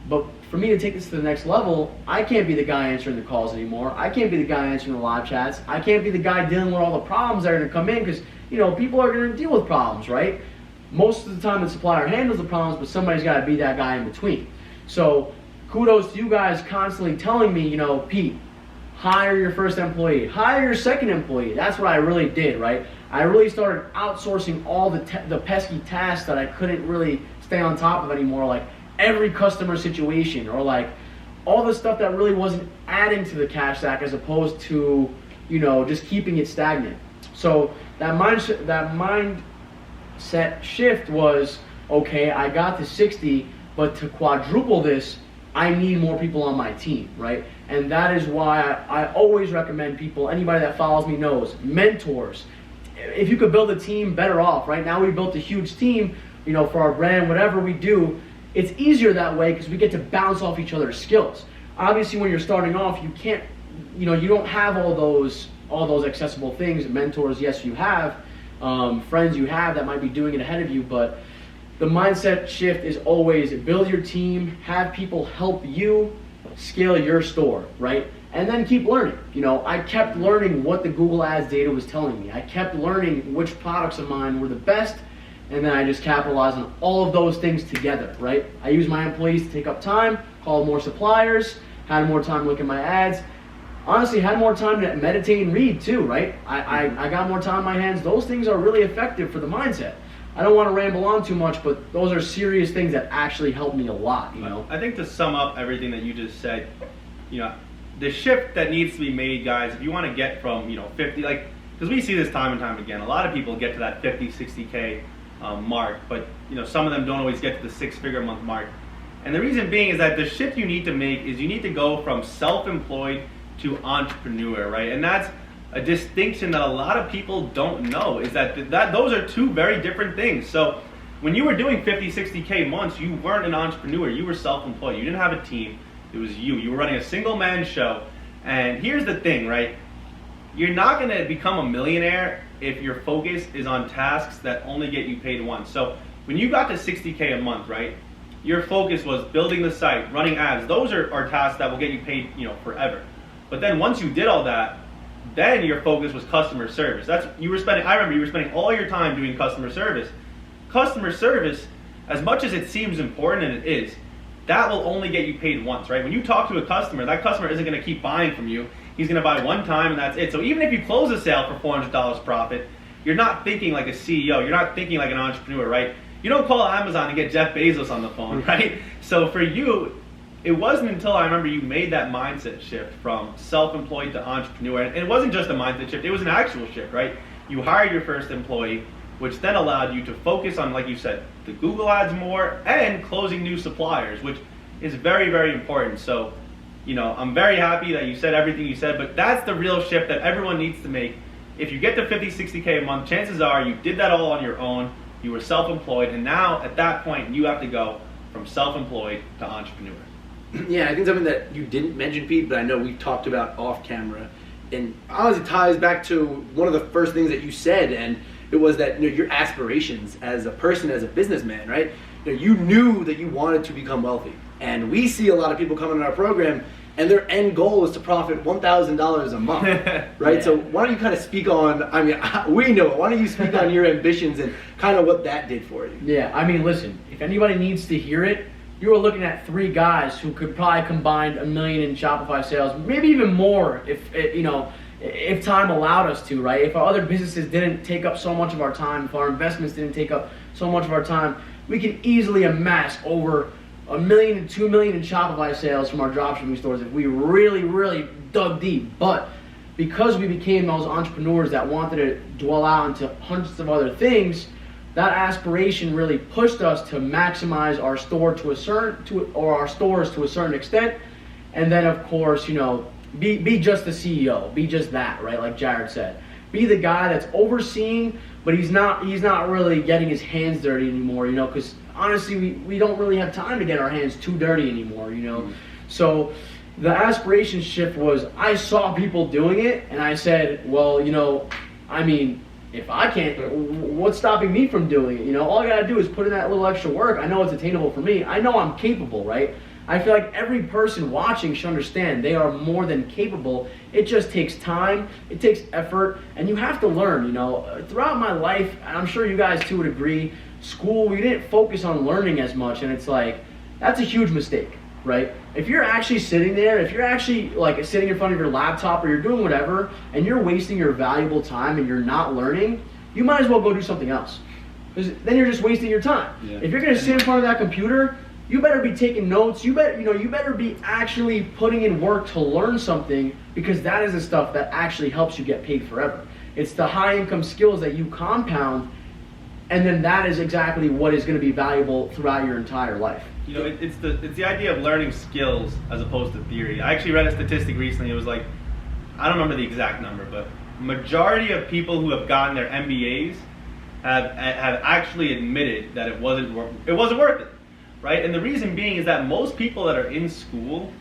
But for me to take this to the next level, I can't be the guy answering the calls anymore. I can't be the guy answering the live chats. I can't be the guy dealing with all the problems that are going to come in because, people are going to deal with problems, right? Most of the time the supplier handles the problems, but somebody's got to be that guy in between. So kudos to you guys constantly telling me, Pete, hire your first employee, hire your second employee. That's what I really did, right? I really started outsourcing all the pesky tasks that I couldn't really stay on top of anymore, like every customer situation, or like all the stuff that really wasn't adding to the cash stack as opposed to, just keeping it stagnant. So that mindset shift was, okay, I got to 60, but to quadruple this, I need more people on my team, right? And that is why I always recommend people, anybody that follows me knows, mentors. If you could build a team, better off. Right now we built a huge team, for our brand, whatever we do, it's easier that way because we get to bounce off each other's skills. Obviously when you're starting off, you can't, you don't have all those accessible things. Mentors, yes, you have. Friends you have that might be doing it ahead of you, but the mindset shift is always build your team, have people help you scale your store, right? And then keep learning. I kept learning what the Google Ads data was telling me. I kept learning which products of mine were the best, and then I just capitalized on all of those things together, right? I used my employees to take up time, called more suppliers, had more time looking at my ads. Honestly, had more time to meditate and read too, right? I got more time on my hands. Those things are really effective for the mindset. I don't want to ramble on too much, but those are serious things that actually helped me a lot, I think to sum up everything that you just said, the shift that needs to be made, guys, if you want to get from, 50, because we see this time and time again, a lot of people get to that 50, 60K mark, but, some of them don't always get to the 6-figure month mark. And the reason being is that the shift you need to make is you need to go from self-employed to entrepreneur, right? And that's a distinction that a lot of people don't know, is that those are two very different things. So when you were doing 50, 60K months, you weren't an entrepreneur, you were self-employed. You didn't have a team, it was you. You were running a single man show. And here's the thing, right? You're not gonna become a millionaire if your focus is on tasks that only get you paid once. So when you got to 60K a month, right? Your focus was building the site, running ads. Those are tasks that will get you paid, forever. But then once you did all that, then your focus was customer service. I remember you were spending all your time doing customer service. Customer service, as much as it seems important, and it is, that will only get you paid once, right? When you talk to a customer, that customer isn't going to keep buying from you. He's going to buy one time and that's it. So even if you close a sale for $400 profit, you're not thinking like a CEO. You're not thinking like an entrepreneur, right? You don't call Amazon and get Jeff Bezos on the phone, right? So for you, it wasn't until I remember you made that mindset shift from self-employed to entrepreneur. And it wasn't just a mindset shift, it was an actual shift, right? You hired your first employee, which then allowed you to focus on, like you said, the Google ads more and closing new suppliers, which is very, very important. So, I'm very happy that you said everything you said, but that's the real shift that everyone needs to make. If you get to 50, 60K a month, chances are you did that all on your own, you were self-employed, and now at that point you have to go from self-employed to entrepreneur. Yeah, I think something that you didn't mention, Pete, but I know we talked about off camera, and honestly ties back to one of the first things that you said, and it was that your aspirations as a person, as a businessman, right? You knew that you wanted to become wealthy, and we see a lot of people coming in our program, and their end goal is to profit $1,000 a month, right? Yeah. So why don't you kind of speak on? We know it. Why don't you speak on your ambitions and kind of what that did for you? Yeah, listen. If anybody needs to hear it, you were looking at 3 guys who could probably combine $1 million in Shopify sales, maybe even more if time allowed us to, right? If our other businesses didn't take up so much of our time, if our investments didn't take up so much of our time, we can easily amass over $1 million and $2 million in Shopify sales from our dropshipping stores if we really, really dug deep. But because we became those entrepreneurs that wanted to dwell out into hundreds of other things, that aspiration really pushed us to maximize our store our stores to a certain extent, and then of course, be just the CEO, be just that, right? Like Jared said, be the guy that's overseeing, but he's not really getting his hands dirty anymore, you know, because honestly, we don't really have time to get our hands too dirty anymore, you know. So the aspiration shift was, I saw people doing it, and I said, well, you know, I mean, if I can't, what's stopping me from doing it? You know, all I gotta do is put in that little extra work. I know it's attainable for me. I know I'm capable, right? I feel like every person watching should understand they are more than capable. It just takes time, it takes effort, and you have to learn, you know. Throughout my life, and I'm sure you guys too would agree, school, we didn't focus on learning as much, and it's like, that's a huge mistake, right? If you're actually sitting there, if you're actually like sitting in front of your laptop or you're doing whatever, and you're wasting your valuable time and you're not learning, you might as well go do something else. Because then you're just wasting your time. Yeah. If you're gonna sit in front of that computer, you better be taking notes. You better be actually putting in work to learn something, because that is the stuff that actually helps you get paid forever. It's the high income skills that you compound, and then that is exactly what is going to be valuable throughout your entire life. You know, it's the idea of learning skills as opposed to theory. I actually read a statistic recently. It was like, I don't remember the exact number, but majority of people who have gotten their MBAs have actually admitted that it wasn't worth it, right? And the reason being is that most people that are in school,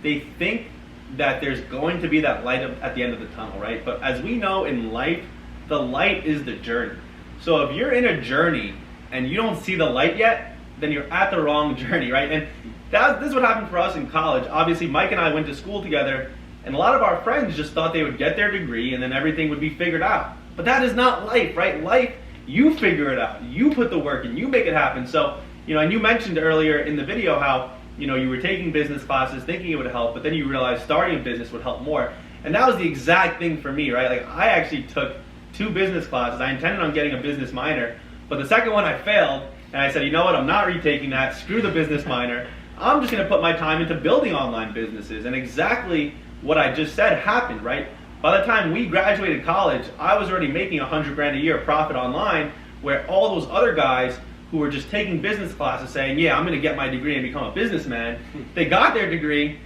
they think that there's going to be that light at the end of the tunnel, right? But as we know in life, the light is the journey. So if you're in a journey and you don't see the light yet, then you're at the wrong journey, right? And this is what happened for us in college. Obviously, Mike and I went to school together, and a lot of our friends just thought they would get their degree and then everything would be figured out. But that is not life, right? Life, you figure it out. You put the work in, you make it happen. So, you know, and you mentioned earlier in the video how, you know, you were taking business classes thinking it would help, but then you realized starting a business would help more. And that was the exact thing for me, right? Like, I actually took 2 business classes. I intended on getting a business minor, but the second one I failed, and I said, you know what, I'm not retaking that, screw the business minor. I'm just gonna put my time into building online businesses. And exactly what I just said happened, right? By the time we graduated college, I was already making $100 grand a year profit online, where all those other guys who were just taking business classes saying, yeah, I'm gonna get my degree and become a businessman, they got their degree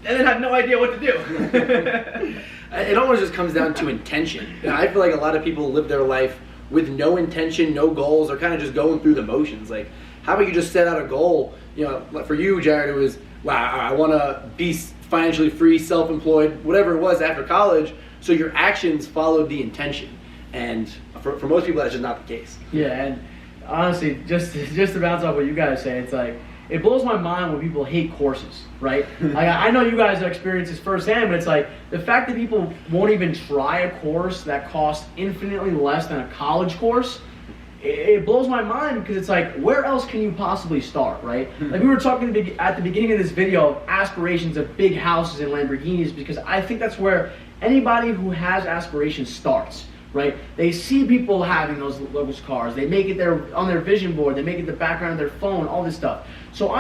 and then had no idea what to do. It almost just comes down to intention. You know, I feel like a lot of people live their life with no intention, no goals, or kind of just going through the motions. Like, how about you just set out a goal? You know, like for you, Jared, it was, wow, I want to be financially free, self-employed, whatever it was after college. So your actions followed the intention. And for most people, that's just not the case. Yeah, and honestly, just to bounce off what you guys say, it's like, it blows my mind when people hate courses, right? Like, I know you guys have experienced this firsthand, but it's like the fact that people won't even try a course that costs infinitely less than a college course, it blows my mind, because it's like, where else can you possibly start, right? Like, we were talking at the beginning of this video of aspirations of big houses and Lamborghinis, because I think that's where anybody who has aspirations starts. Right? They see people having those cars. They make it on their vision board. They make it the background of their phone, all this stuff. So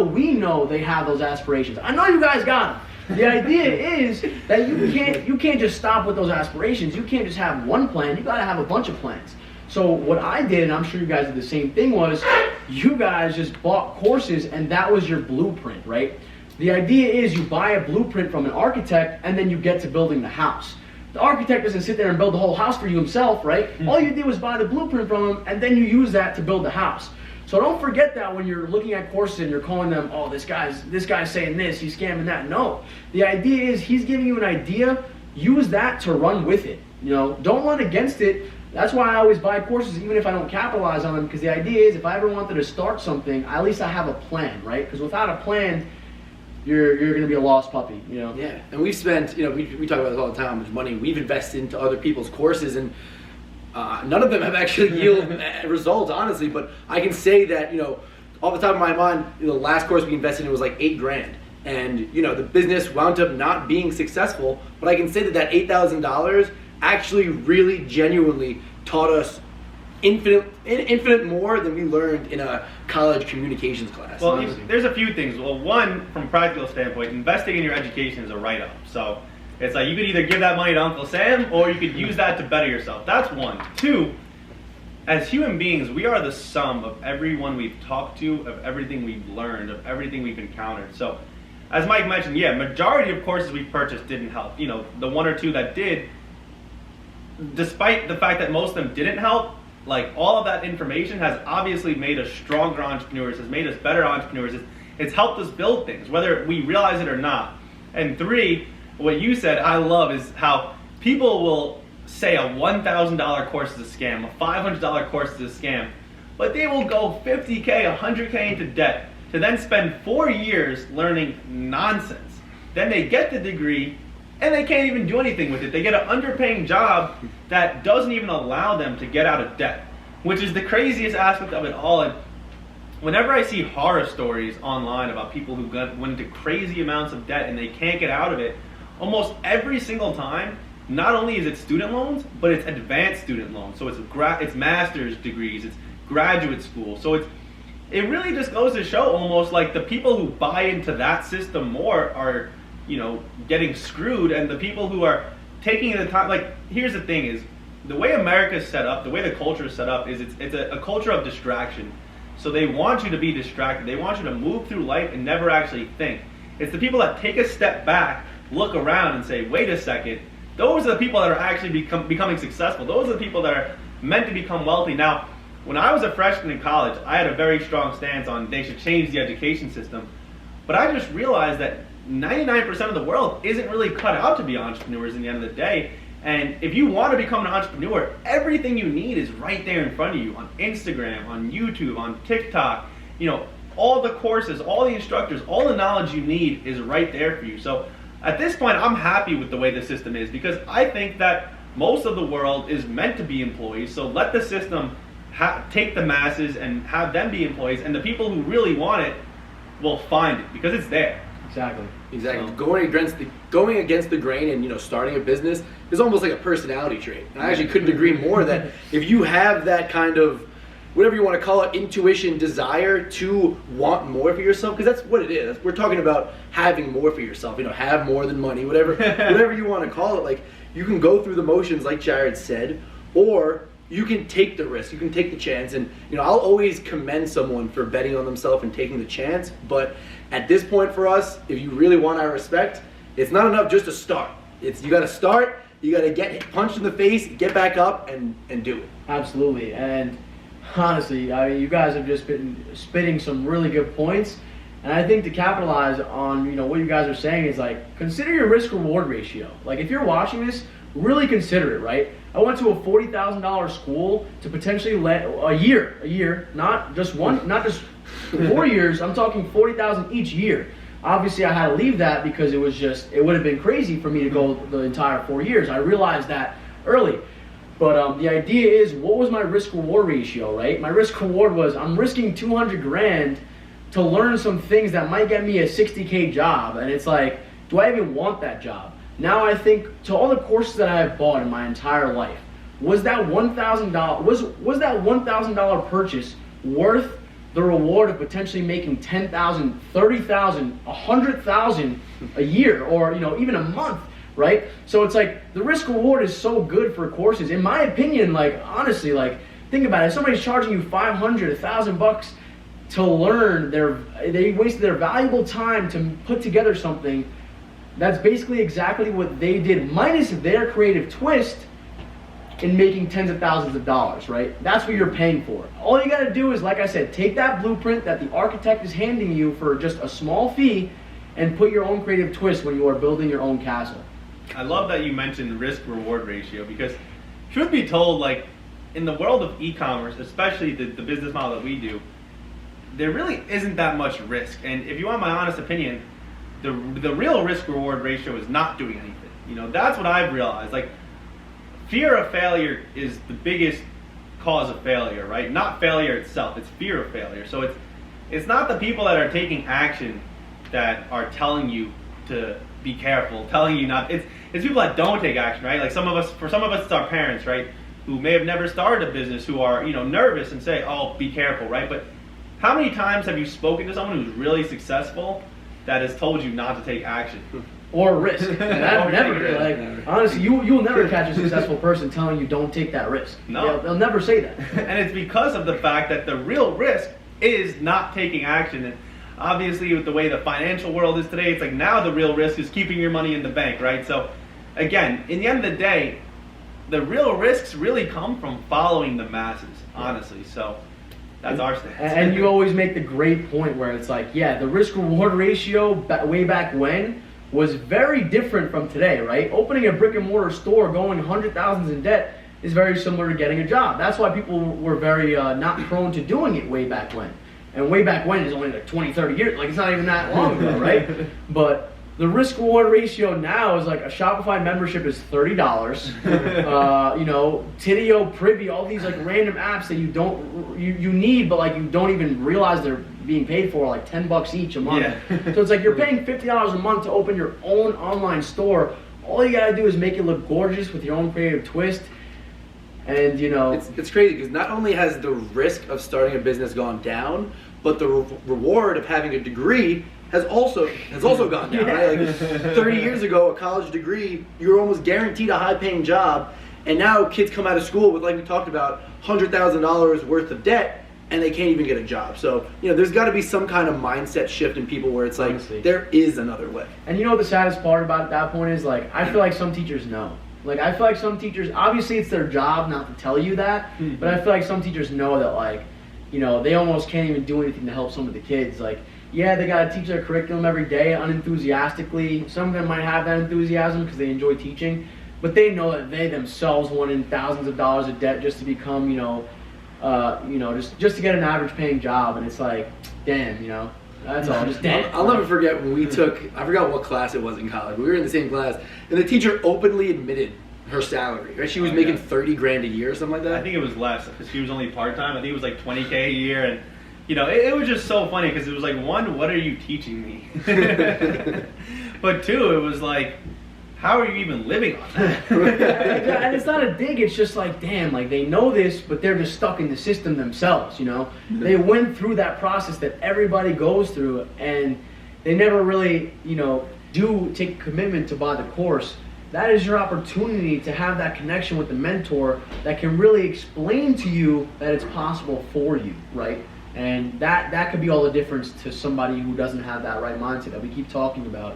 we know they have those aspirations. I know you guys got them. The idea is that you can't just stop with those aspirations. You can't just have one plan. You got to have a bunch of plans. So what I did, and I'm sure you guys did the same thing, was you guys just bought courses, and that was your blueprint, right? The idea is you buy a blueprint from an architect, and then you get to building the house. The architect doesn't sit there and build the whole house for you himself, right? All you did was buy the blueprint from him, and then you use that to build the house. So don't forget that when you're looking at courses and you're calling them, oh, this guy's saying this, he's scamming that. No, the idea is he's giving you an idea. Use that to run with it. You know, don't run against it. That's why I always buy courses, even if I don't capitalize on them, because the idea is if I ever wanted to start something, at least I have a plan, right? Because without a plan, you're going to be a lost puppy, you know? Yeah, and we've spent, you know, we talk about this all the time, how much money we've invested into other people's courses, and none of them have actually yielded results, honestly, but I can say that, you know, off the top of my mind, you know, the last course we invested in was like $8 grand, and, you know, the business wound up not being successful, but I can say that $8,000 actually really genuinely taught us infinite more than we learned in a college communications class. Well, there's a few things. Well, one, from a practical standpoint, investing in your education is a write-up. So it's like you could either give that money to Uncle Sam or you could use that to better yourself. That's one. Two, as human beings, we are the sum of everyone we've talked to, of everything we've learned, of everything we've encountered. So as Mike mentioned, yeah, majority of courses we purchased didn't help. You know, the one or two that did, despite the fact that most of them didn't help, like all of that information has obviously made us stronger entrepreneurs, has made us better entrepreneurs. It's helped us build things, whether we realize it or not. And three, what you said I love is how people will say a $1,000 course is a scam, a $500 course is a scam, but they will go $50K, $100K into debt to then spend 4 years learning nonsense. Then they get the degree and they can't even do anything with it. They get an underpaying job that doesn't even allow them to get out of debt, which is the craziest aspect of it all. And whenever I see horror stories online about people who went into crazy amounts of debt and they can't get out of it, almost every single time, not only is it student loans, but it's advanced student loans. So it's master's degrees, it's graduate school. So it really just goes to show almost like the people who buy into that system more are, you know, getting screwed, and the people who are taking the time, like, here's the thing is, the way America's set up, the way the culture is set up is it's a culture of distraction. So they want you to be distracted. They want you to move through life and never actually think. It's the people that take a step back, look around and say, wait a second, those are the people that are actually becoming successful. Those are the people that are meant to become wealthy. Now, when I was a freshman in college, I had a very strong stance on they should change the education system. But I just realized that 99% of the world isn't really cut out to be entrepreneurs in the end of the day. And if you want to become an entrepreneur, everything you need is right there in front of you on Instagram, on YouTube, on TikTok. You know, all the courses, all the instructors, all the knowledge you need is right there for you. So at this point, I'm happy with the way the system is because I think that most of the world is meant to be employees. So let the system take the masses and have them be employees, and the people who really want it will find it because it's there. Exactly. So. Going against the grain and, you know, starting a business is almost like a personality trait. And I actually couldn't agree more that if you have that kind of, whatever you want to call it, intuition, desire to want more for yourself, because that's what it is. We're talking about having more for yourself, you know, have more than money, whatever you want to call it. Like, you can go through the motions like Jared said, or you can take the risk, you can take the chance. And, you know, I'll always commend someone for betting on themselves and taking the chance. But at this point for us, if you really want our respect, it's not enough just to start. You got to start, you got to get punched in the face, get back up, and do it. Absolutely. And honestly, I mean, you guys have just been spitting some really good points. And I think to capitalize on, you know, what you guys are saying is, like, consider your risk-reward ratio. Like, if you're watching this, really consider it, right? I went to a $40,000 school to potentially let a year, not just 4 years. I'm talking $40,000 each year. Obviously, I had to leave that because it would have been crazy for me to go the entire 4 years. I realized that early. But the idea is, what was my risk-reward ratio, right? My risk-reward was, I'm risking $200,000 to learn some things that might get me a $60K job. And it's like, do I even want that job? Now I think, to all the courses that I have bought in my entire life, was that $1,000 was that $1,000 purchase worth the reward of potentially making $10,000, $30,000, $100,000 a year, or, you know, even a month, right? So it's like, the risk reward is so good for courses. In my opinion, like, honestly, like, think about it. If somebody's charging you $500, $1,000 to learn, they wasted their valuable time to put together something. That's basically exactly what they did, minus their creative twist in making tens of thousands of dollars, right? That's what you're paying for. All you gotta do is, like I said, take that blueprint that the architect is handing you for just a small fee and put your own creative twist when you are building your own castle. I love that you mentioned risk-reward ratio because, truth be told, like, in the world of e-commerce, especially the business model that we do, there really isn't that much risk. And if you want my honest opinion, the real risk-reward ratio is not doing anything. You know, that's what I've realized. Like, fear of failure is the biggest cause of failure, right? Not failure itself, it's fear of failure. So it's not the people that are taking action that are telling you to be careful, telling you not. It's people that don't take action, right? Like, for some of us, it's our parents, right? Who may have never started a business, who are, you know, nervous and say, "Oh, be careful," right? But how many times have you spoken to someone who's really successful that has told you not to take action? Or risk. Honestly, you'll never catch a successful person telling you don't take that risk. No. They'll never say that. And it's because of the fact that the real risk is not taking action. And obviously with the way the financial world is today, it's like now the real risk is keeping your money in the bank, right? So again, in the end of the day, the real risks really come from following the masses, honestly. So that's our stance. And you always make the great point where it's like, yeah, the risk-reward ratio way back when was very different from today, right? Opening a brick-and-mortar store, going hundred thousands in debt is very similar to getting a job. That's why people were very not prone to doing it way back when. And way back when is only like 20, 30 years. Like, it's not even that long ago, right? But the risk-reward ratio now is like a Shopify membership is $30. Tidio, Privy, all these like random apps that you need, but like you don't even realize they're being paid for, like $10 each a month. Yeah. So it's like you're paying $50 a month to open your own online store. All you gotta do is make it look gorgeous with your own creative twist. And it's crazy because not only has the risk of starting a business gone down, but the reward of having a degree has also gone down. Right? Like 30 years ago, a college degree, you were almost guaranteed a high-paying job, and now kids come out of school with, like we talked about, $100,000 worth of debt, and they can't even get a job. So there's got to be some kind of mindset shift in people where it's like, honestly, there is another way. And the saddest part about that point is, like, I feel like some teachers know. Like, I feel like some teachers, obviously it's their job not to tell you that, but I feel like some teachers know that, like, they almost can't even do anything to help some of the kids. Like, yeah, they got to teach their curriculum every day unenthusiastically. Some of them might have that enthusiasm because they enjoy teaching, but they know that they themselves went in thousands of dollars of debt just to become, just to get an average paying job. And it's like, damn, that's all. Just damn. I'll never forget when we took, I forgot what class it was in college. We were in the same class, and the teacher openly admitted her salary. Right? She was making $30,000 a year or something like that. I think it was less because she was only part-time. I think it was like $20K a year, and it was just so funny because it was like, one, what are you teaching me? But two, it was like, how are you even living on that? And it's not a dig, it's just like, damn, like they know this, but they're just stuck in the system themselves, They went through that process that everybody goes through, and they never really, do take a commitment to buy the course. That is your opportunity to have that connection with the mentor that can really explain to you that it's possible for you, right? And that could be all the difference to somebody who doesn't have that right mindset that we keep talking about,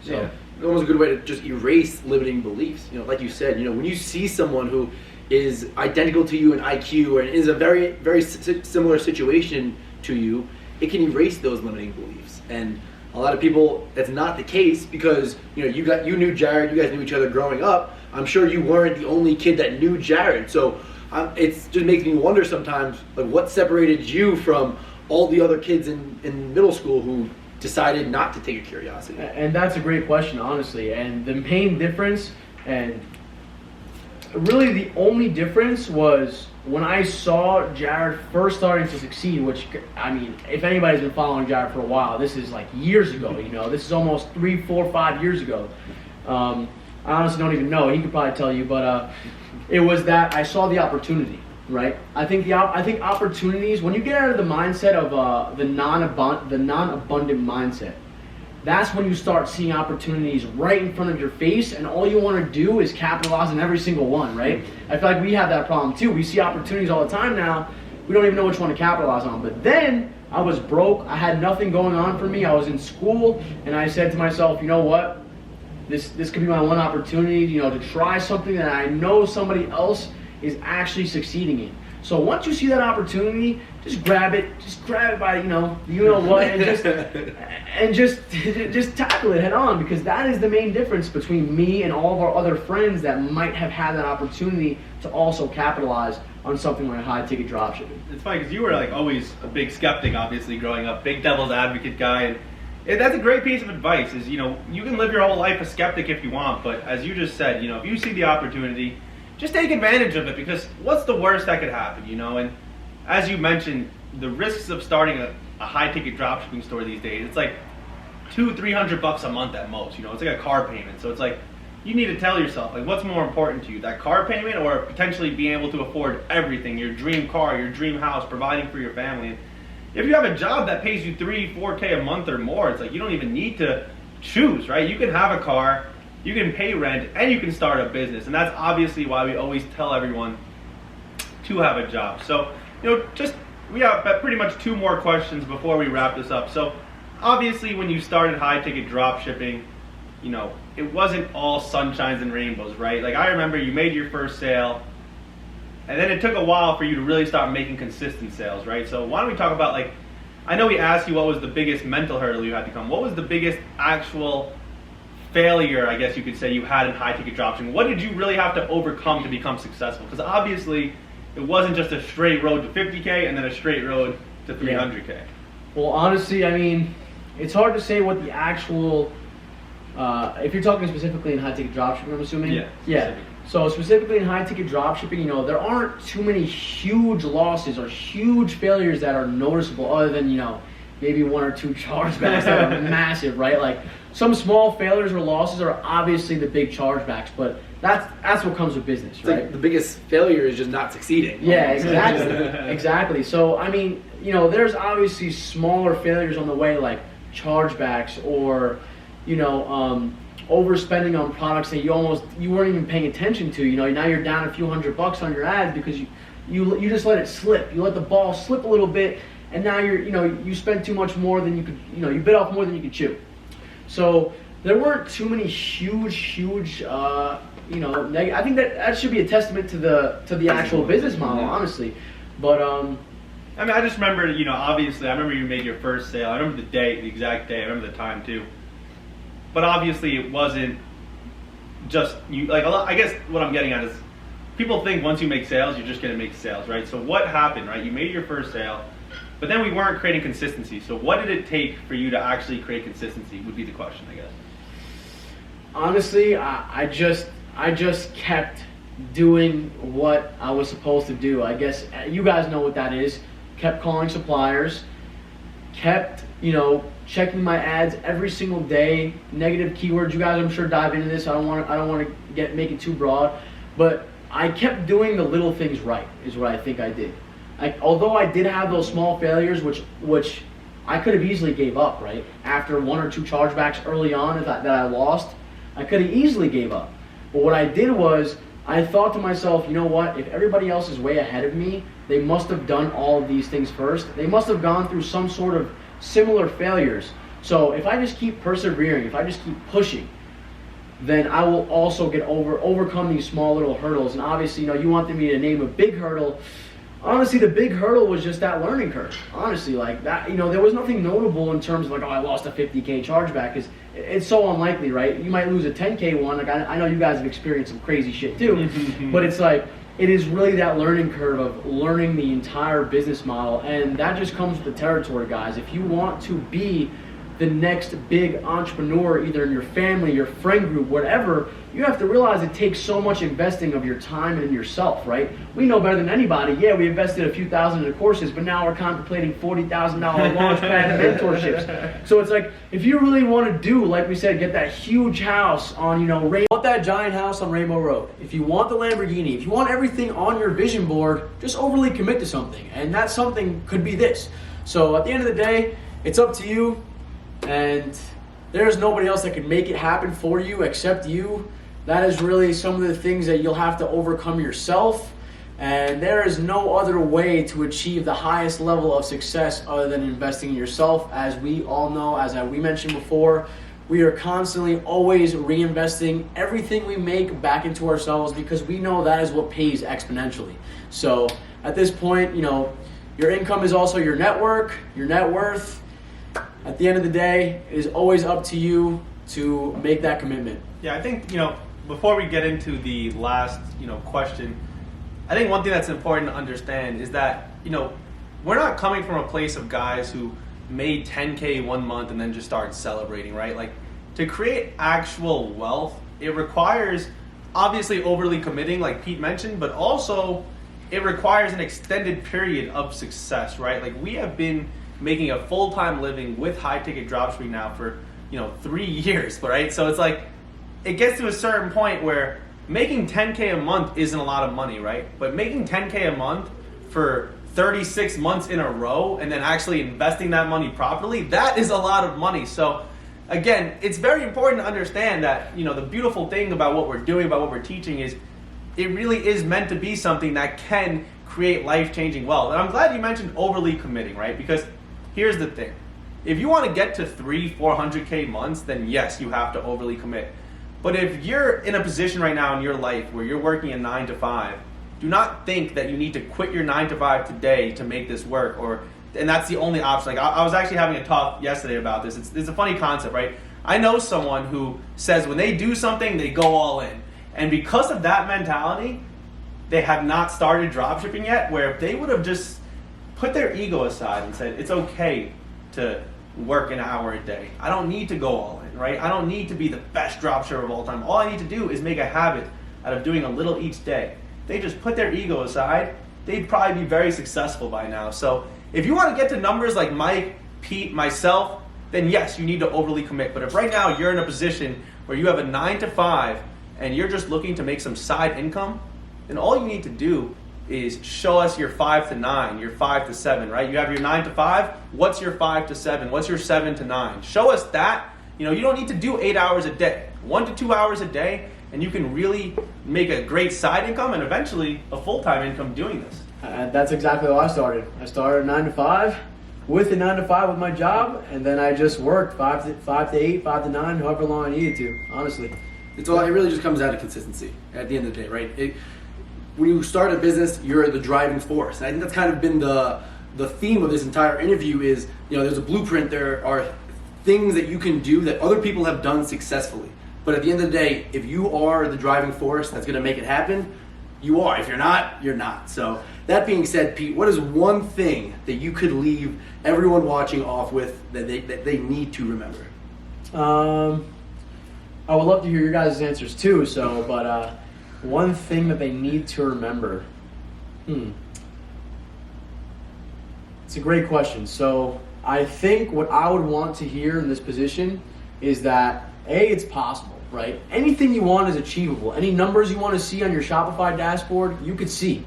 So. Yeah. It's almost a good way to just erase limiting beliefs. Like you said, when you see someone who is identical to you in IQ and is a very, very similar situation to you, it can erase those limiting beliefs. And a lot of people, that's not the case because you knew Jared, you guys knew each other growing up. I'm sure you weren't the only kid that knew Jared. So it just makes me wonder sometimes, like, what separated you from all the other kids in middle school who decided not to take a curiosity? And that's a great question, honestly. And the main difference, and really the only difference, was when I saw Jared first starting to succeed, which, I mean, if anybody's been following Jared for a while, this is like years ago, this is almost 3, 4, 5 years ago. I honestly don't even know. He could probably tell you, but it was that I saw the opportunity, right? I think opportunities, when you get out of the mindset of the non-abundant mindset, that's when you start seeing opportunities right in front of your face, and all you want to do is capitalize on every single one, right? I feel like we have that problem too. We see opportunities all the time now. We don't even know which one to capitalize on. But then I was broke. I had nothing going on for me. I was in school, and I said to myself, you know what? This could be my one opportunity, to try something that I know somebody else is actually succeeding in. So once you see that opportunity, just grab it by you know what, and just tackle it head on, because that is the main difference between me and all of our other friends that might have had that opportunity to also capitalize on something like high ticket dropshipping. It's funny because you were like always a big skeptic, obviously growing up, big devil's advocate guy, and that's a great piece of advice. Is you can live your whole life a skeptic if you want, but as you just said, if you see the opportunity, just take advantage of it, because what's the worst that could happen, And as you mentioned, the risks of starting a high-ticket dropshipping store these days, it's like $200-300 a month at most. It's like a car payment. So it's like you need to tell yourself, like, what's more important to you, that car payment or potentially being able to afford everything, your dream car, your dream house, providing for your family. And if you have a job that pays you $3-4K a month or more, it's like you don't even need to choose, right? You can have a car, you can pay rent, and you can start a business. And that's obviously why we always tell everyone to have a job. So, just we have pretty much 2 more questions before we wrap this up. So, obviously, when you started high-ticket dropshipping, you know, it wasn't all sunshines and rainbows, right? Like, I remember you made your first sale, and then it took a while for you to really start making consistent sales, right? So why don't we talk about, like, I know we asked you what was the biggest mental hurdle you had to come. What was the biggest actual failure, I guess you could say, you had in high-ticket dropshipping? What did you really have to overcome to become successful? Because obviously, it wasn't just a straight road to 50K and then a straight road to 300K. Yeah. Well, honestly, I mean, it's hard to say what the actual, if you're talking specifically in high-ticket dropshipping, I'm assuming? Yeah. Yeah. So specifically in high-ticket dropshipping, you know, there aren't too many huge losses or huge failures that are noticeable other than, you know, maybe 1 or 2 chargebacks that are massive, right? Like, some small failures or losses are obviously the big chargebacks, but that's what comes with business, It's right? like the biggest failure is just not succeeding. Yeah, exactly. Exactly. So, I mean, you know, there's obviously smaller failures on the way, like chargebacks or, you know, overspending on products that you weren't even paying attention to. You know, now you're down a few $100 on your ads because you just let it slip. You let the ball slip a little bit, and now you spent too much more than you could, you bit off more than you could chew. So there weren't too many huge, I think that should be a testament to the actual business model, honestly. But I mean, I just remember, you know, obviously, I remember you made your first sale. I remember the exact day. I remember the time too. But obviously, it wasn't just you. Like, I guess what I'm getting at is, people think once you make sales, you're just going to make sales, right? So what happened, right? You made your first sale, but then we weren't creating consistency. So what did it take for you to actually create consistency? Would be the question, I guess. Honestly, I just kept doing what I was supposed to do. I guess you guys know what that is. Kept calling suppliers, kept, checking my ads every single day. Negative keywords. You guys, I'm sure, dive into this. I don't want to make it too broad, but I kept doing the little things right. Is what I think I did. Although I did have those small failures, which I could have easily gave up, right? After 1 or 2 chargebacks early on that I lost, I could have easily gave up. But what I did was, I thought to myself, you know what? If everybody else is way ahead of me, they must have done all of these things first. They must have gone through some sort of similar failures. So if I just keep persevering, if I just keep pushing, then I will also overcome these small little hurdles. And obviously, you wanted me to name a big hurdle. Honestly, the big hurdle was just that learning curve. Honestly, like that, there was nothing notable in terms of like, oh, I lost a 50K chargeback, because it's so unlikely, right? You might lose a 10K one. Like I know you guys have experienced some crazy shit too, but it's like, it is really that learning curve of learning the entire business model, and that just comes with the territory, guys. If you want to be the next big entrepreneur, either in your family, your friend group, whatever, you have to realize it takes so much investing of your time and yourself, right? We know better than anybody. Yeah, we invested a few thousand into courses, but now we're contemplating $40,000 launchpad mentorships. So it's like, if you really want to do, like we said, get that huge house on, want that giant house on Rainbow Road. If you want the Lamborghini, if you want everything on your vision board, just overly commit to something. And that something could be this. So at the end of the day, it's up to you. And there's nobody else that can make it happen for you except you. That is really some of the things that you'll have to overcome yourself. And there is no other way to achieve the highest level of success other than investing in yourself. As we all know, as we mentioned before, we are constantly always reinvesting everything we make back into ourselves, because we know that is what pays exponentially. So at this point, your income is also your network, your net worth. At the end of the day, it is always up to you to make that commitment. Yeah, I think, before we get into the last, question, I think one thing that's important to understand is that, we're not coming from a place of guys who made 10K 1 month and then just started celebrating, right? Like, to create actual wealth, it requires obviously overly committing, like Pete mentioned, but also it requires an extended period of success, right? Like, we have been making a full-time living with high-ticket dropshipping now for 3 years, right? So it's like, it gets to a certain point where making 10K a month isn't a lot of money, right? But making 10K a month for 36 months in a row and then actually investing that money properly, that is a lot of money. So again, it's very important to understand that the beautiful thing about what we're doing, about what we're teaching, is it really is meant to be something that can create life-changing wealth. And I'm glad you mentioned overly committing, right? Because here's the thing. If you want to get to 400K months, then yes, you have to overly commit. But if you're in a position right now in your life where you're working a 9 to 5, do not think that you need to quit your 9 to 5 today to make this work, and that's the only option. Like I was actually having a talk yesterday about this. It's a funny concept, right? I know someone who says when they do something, they go all in. And because of that mentality, they have not started dropshipping yet, where if they would have just put their ego aside and said, it's okay to work an hour a day. I don't need to go all in, right? I don't need to be the best dropshipper of all time. All I need to do is make a habit out of doing a little each day. They just put their ego aside, they'd probably be very successful by now. So if you want to get to numbers like Mike, Pete, myself, then yes, you need to overly commit. But if right now you're in a position where you have a 9 to 5 and you're just looking to make some side income, then all you need to do is show us your 5 to 9, your 5 to 7, right? You have your 9 to 5. What's your 5 to 7? What's your 7 to 9? Show us that. You don't need to do 8 hours a day, 1 to 2 hours a day, and you can really make a great side income and eventually a full-time income doing this. That's exactly how I started. I started 9 to 5 with the 9 to 5 with my job, and then I just worked 5 to 8, 5 to 9, however long I needed to, honestly. It really just comes down to consistency at the end of the day, right? When you start a business, you're the driving force. And I think that's kind of been the theme of this entire interview is, there's a blueprint, there are things that you can do that other people have done successfully. But at the end of the day, if you are the driving force that's gonna make it happen, you are. If you're not, you're not. So that being said, Pete, what is one thing that you could leave everyone watching off with that they need to remember? I would love to hear your guys' answers too, but one thing that they need to remember. It's a great question. So I think what I would want to hear in this position is that it's possible, right? Anything you want is achievable. Any numbers you want to see on your Shopify dashboard, you could see.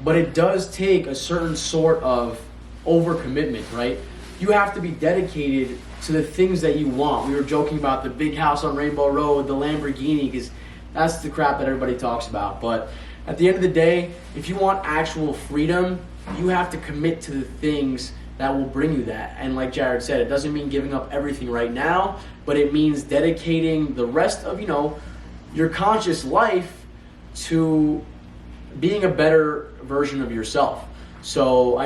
But it does take a certain sort of overcommitment, right? You have to be dedicated to the things that you want. We were joking about the big house on Rainbow Road, the Lamborghini, because that's the crap that everybody talks about. But at the end of the day, if you want actual freedom, you have to commit to the things that will bring you that. And like Jared said, it doesn't mean giving up everything right now, but it means dedicating the rest of, your conscious life to being a better version of yourself. So,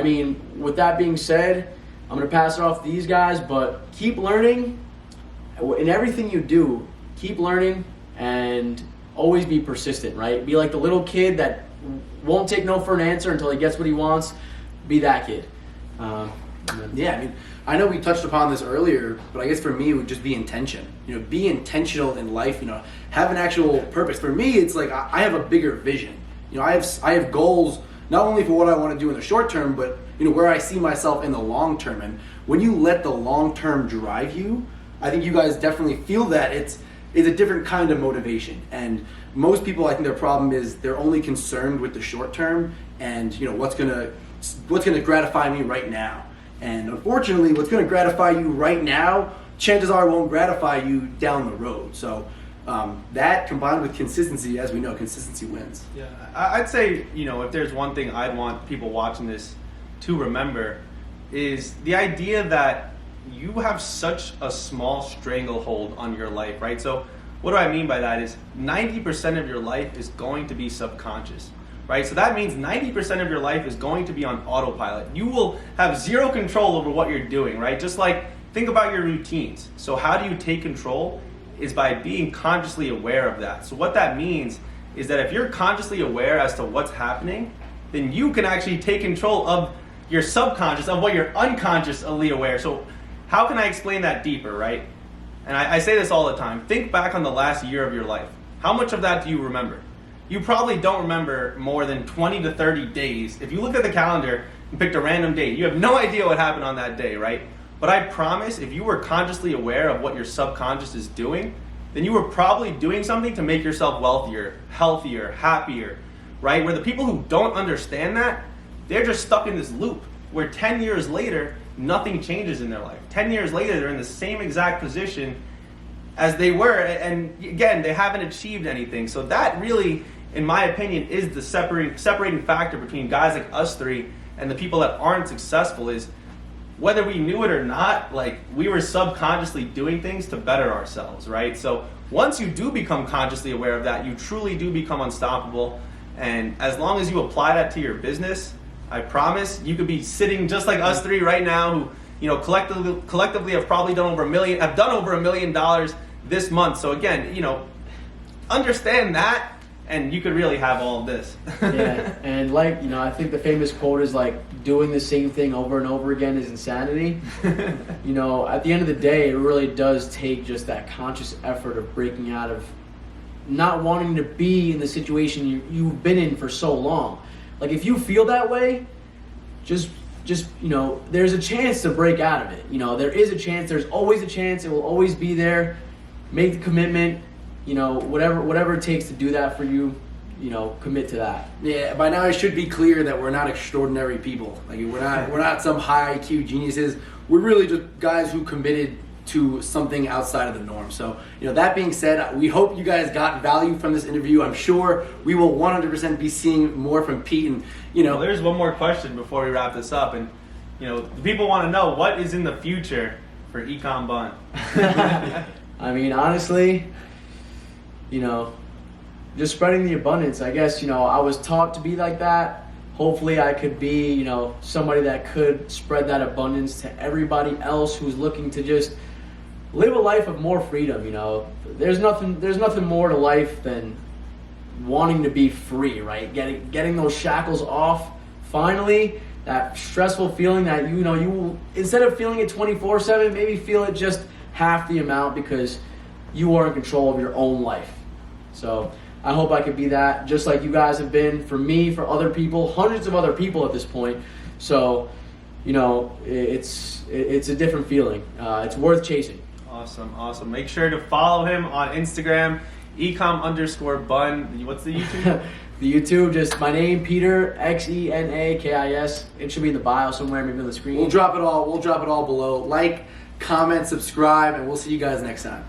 with that being said, I'm going to pass it off to these guys, but keep learning. In everything you do, keep learning and always be persistent, right? Be like the little kid that won't take no for an answer until he gets what he wants. Be that kid. I know we touched upon this earlier, but I guess for me it would just be intention. Be intentional in life. Have an actual purpose. For me, it's like I have a bigger vision. I have goals not only for what I want to do in the short term, but where I see myself in the long term. And when you let the long term drive you, I think you guys definitely feel that it's a different kind of motivation. And most people, I think their problem is they're only concerned with the short term and what's gonna gratify me right now. And unfortunately, what's gonna gratify you right now, chances are won't gratify you down the road. So that combined with consistency, as we know, consistency wins. Yeah, I'd say, if there's one thing I'd want people watching this to remember is the idea that you have such a small stranglehold on your life, right? So what do I mean by that is 90% of your life is going to be subconscious, right? So that means 90% of your life is going to be on autopilot. You will have zero control over what you're doing, right? Just like think about your routines. So how do you take control? Is by being consciously aware of that. So what that means is that if you're consciously aware as to what's happening, then you can actually take control of your subconscious, of what you're unconsciously aware. So how can I explain that deeper, right? And I say this all the time. Think back on the last year of your life. How much of that do you remember? You probably don't remember more than 20 to 30 days. If you look at the calendar and picked a random date, you have no idea what happened on that day, right? But I promise if you were consciously aware of what your subconscious is doing, then you were probably doing something to make yourself wealthier, healthier, happier, right? Where the people who don't understand that, they're just stuck in this loop where 10 years later, nothing changes in their life. 10 years later, they're in the same exact position as they were. And again, they haven't achieved anything. So that really in my opinion, is the separating factor between guys like us three and the people that aren't successful is whether we knew it or not, like we were subconsciously doing things to better ourselves, right? So once you do become consciously aware of that, you truly do become unstoppable. And as long as you apply that to your business, I promise you could be sitting just like us three right now who, you know, collectively have probably done over $1 million this month. So again, you know, understand that, and you could really have all of this. Yeah, and like, you know, I think the famous quote is like, doing the same thing over and over again is insanity. You know, at the end of the day, it really does take just that conscious effort of breaking out of not wanting to be in the situation you've been in for so long. Like, if you feel that way, just you know, there's a chance to break out of it. You know, there is a chance. There's always a chance. It will always be there. Make the commitment. You know, whatever it takes to do that for you, you know, commit to that. Yeah, by now it should be clear that we're not extraordinary people. Like, we're not some high IQ geniuses. We're really just guys who committed to something outside of the norm. So, you know, that being said, we hope you guys got value from this interview. I'm sure we will 100% be seeing more from Pete. And, you know, well, there's one more question before we wrap this up. And, you know, the people want to know, what is in the future for Ecom Bun? I mean, honestly, you know, just spreading the abundance. I guess, you know, I was taught to be like that. Hopefully I could be, you know, somebody that could spread that abundance to everybody else who's looking to just live a life of more freedom. You know, there's nothing more to life than wanting to be free, right? Getting those shackles off. Finally, that stressful feeling that, you know, you instead of feeling it 24/7, maybe feel it just half the amount, because you are in control of your own life. So I hope I could be that, just like you guys have been for me, for other people, hundreds of other people at this point. So, you know, it's a different feeling. It's worth chasing. Awesome. Make sure to follow him on Instagram, ecom_bun. What's the YouTube? The YouTube, just my name, Peter, Xenakis. It should be in the bio somewhere, maybe on the screen. We'll drop it all below. Like, comment, subscribe, and we'll see you guys next time.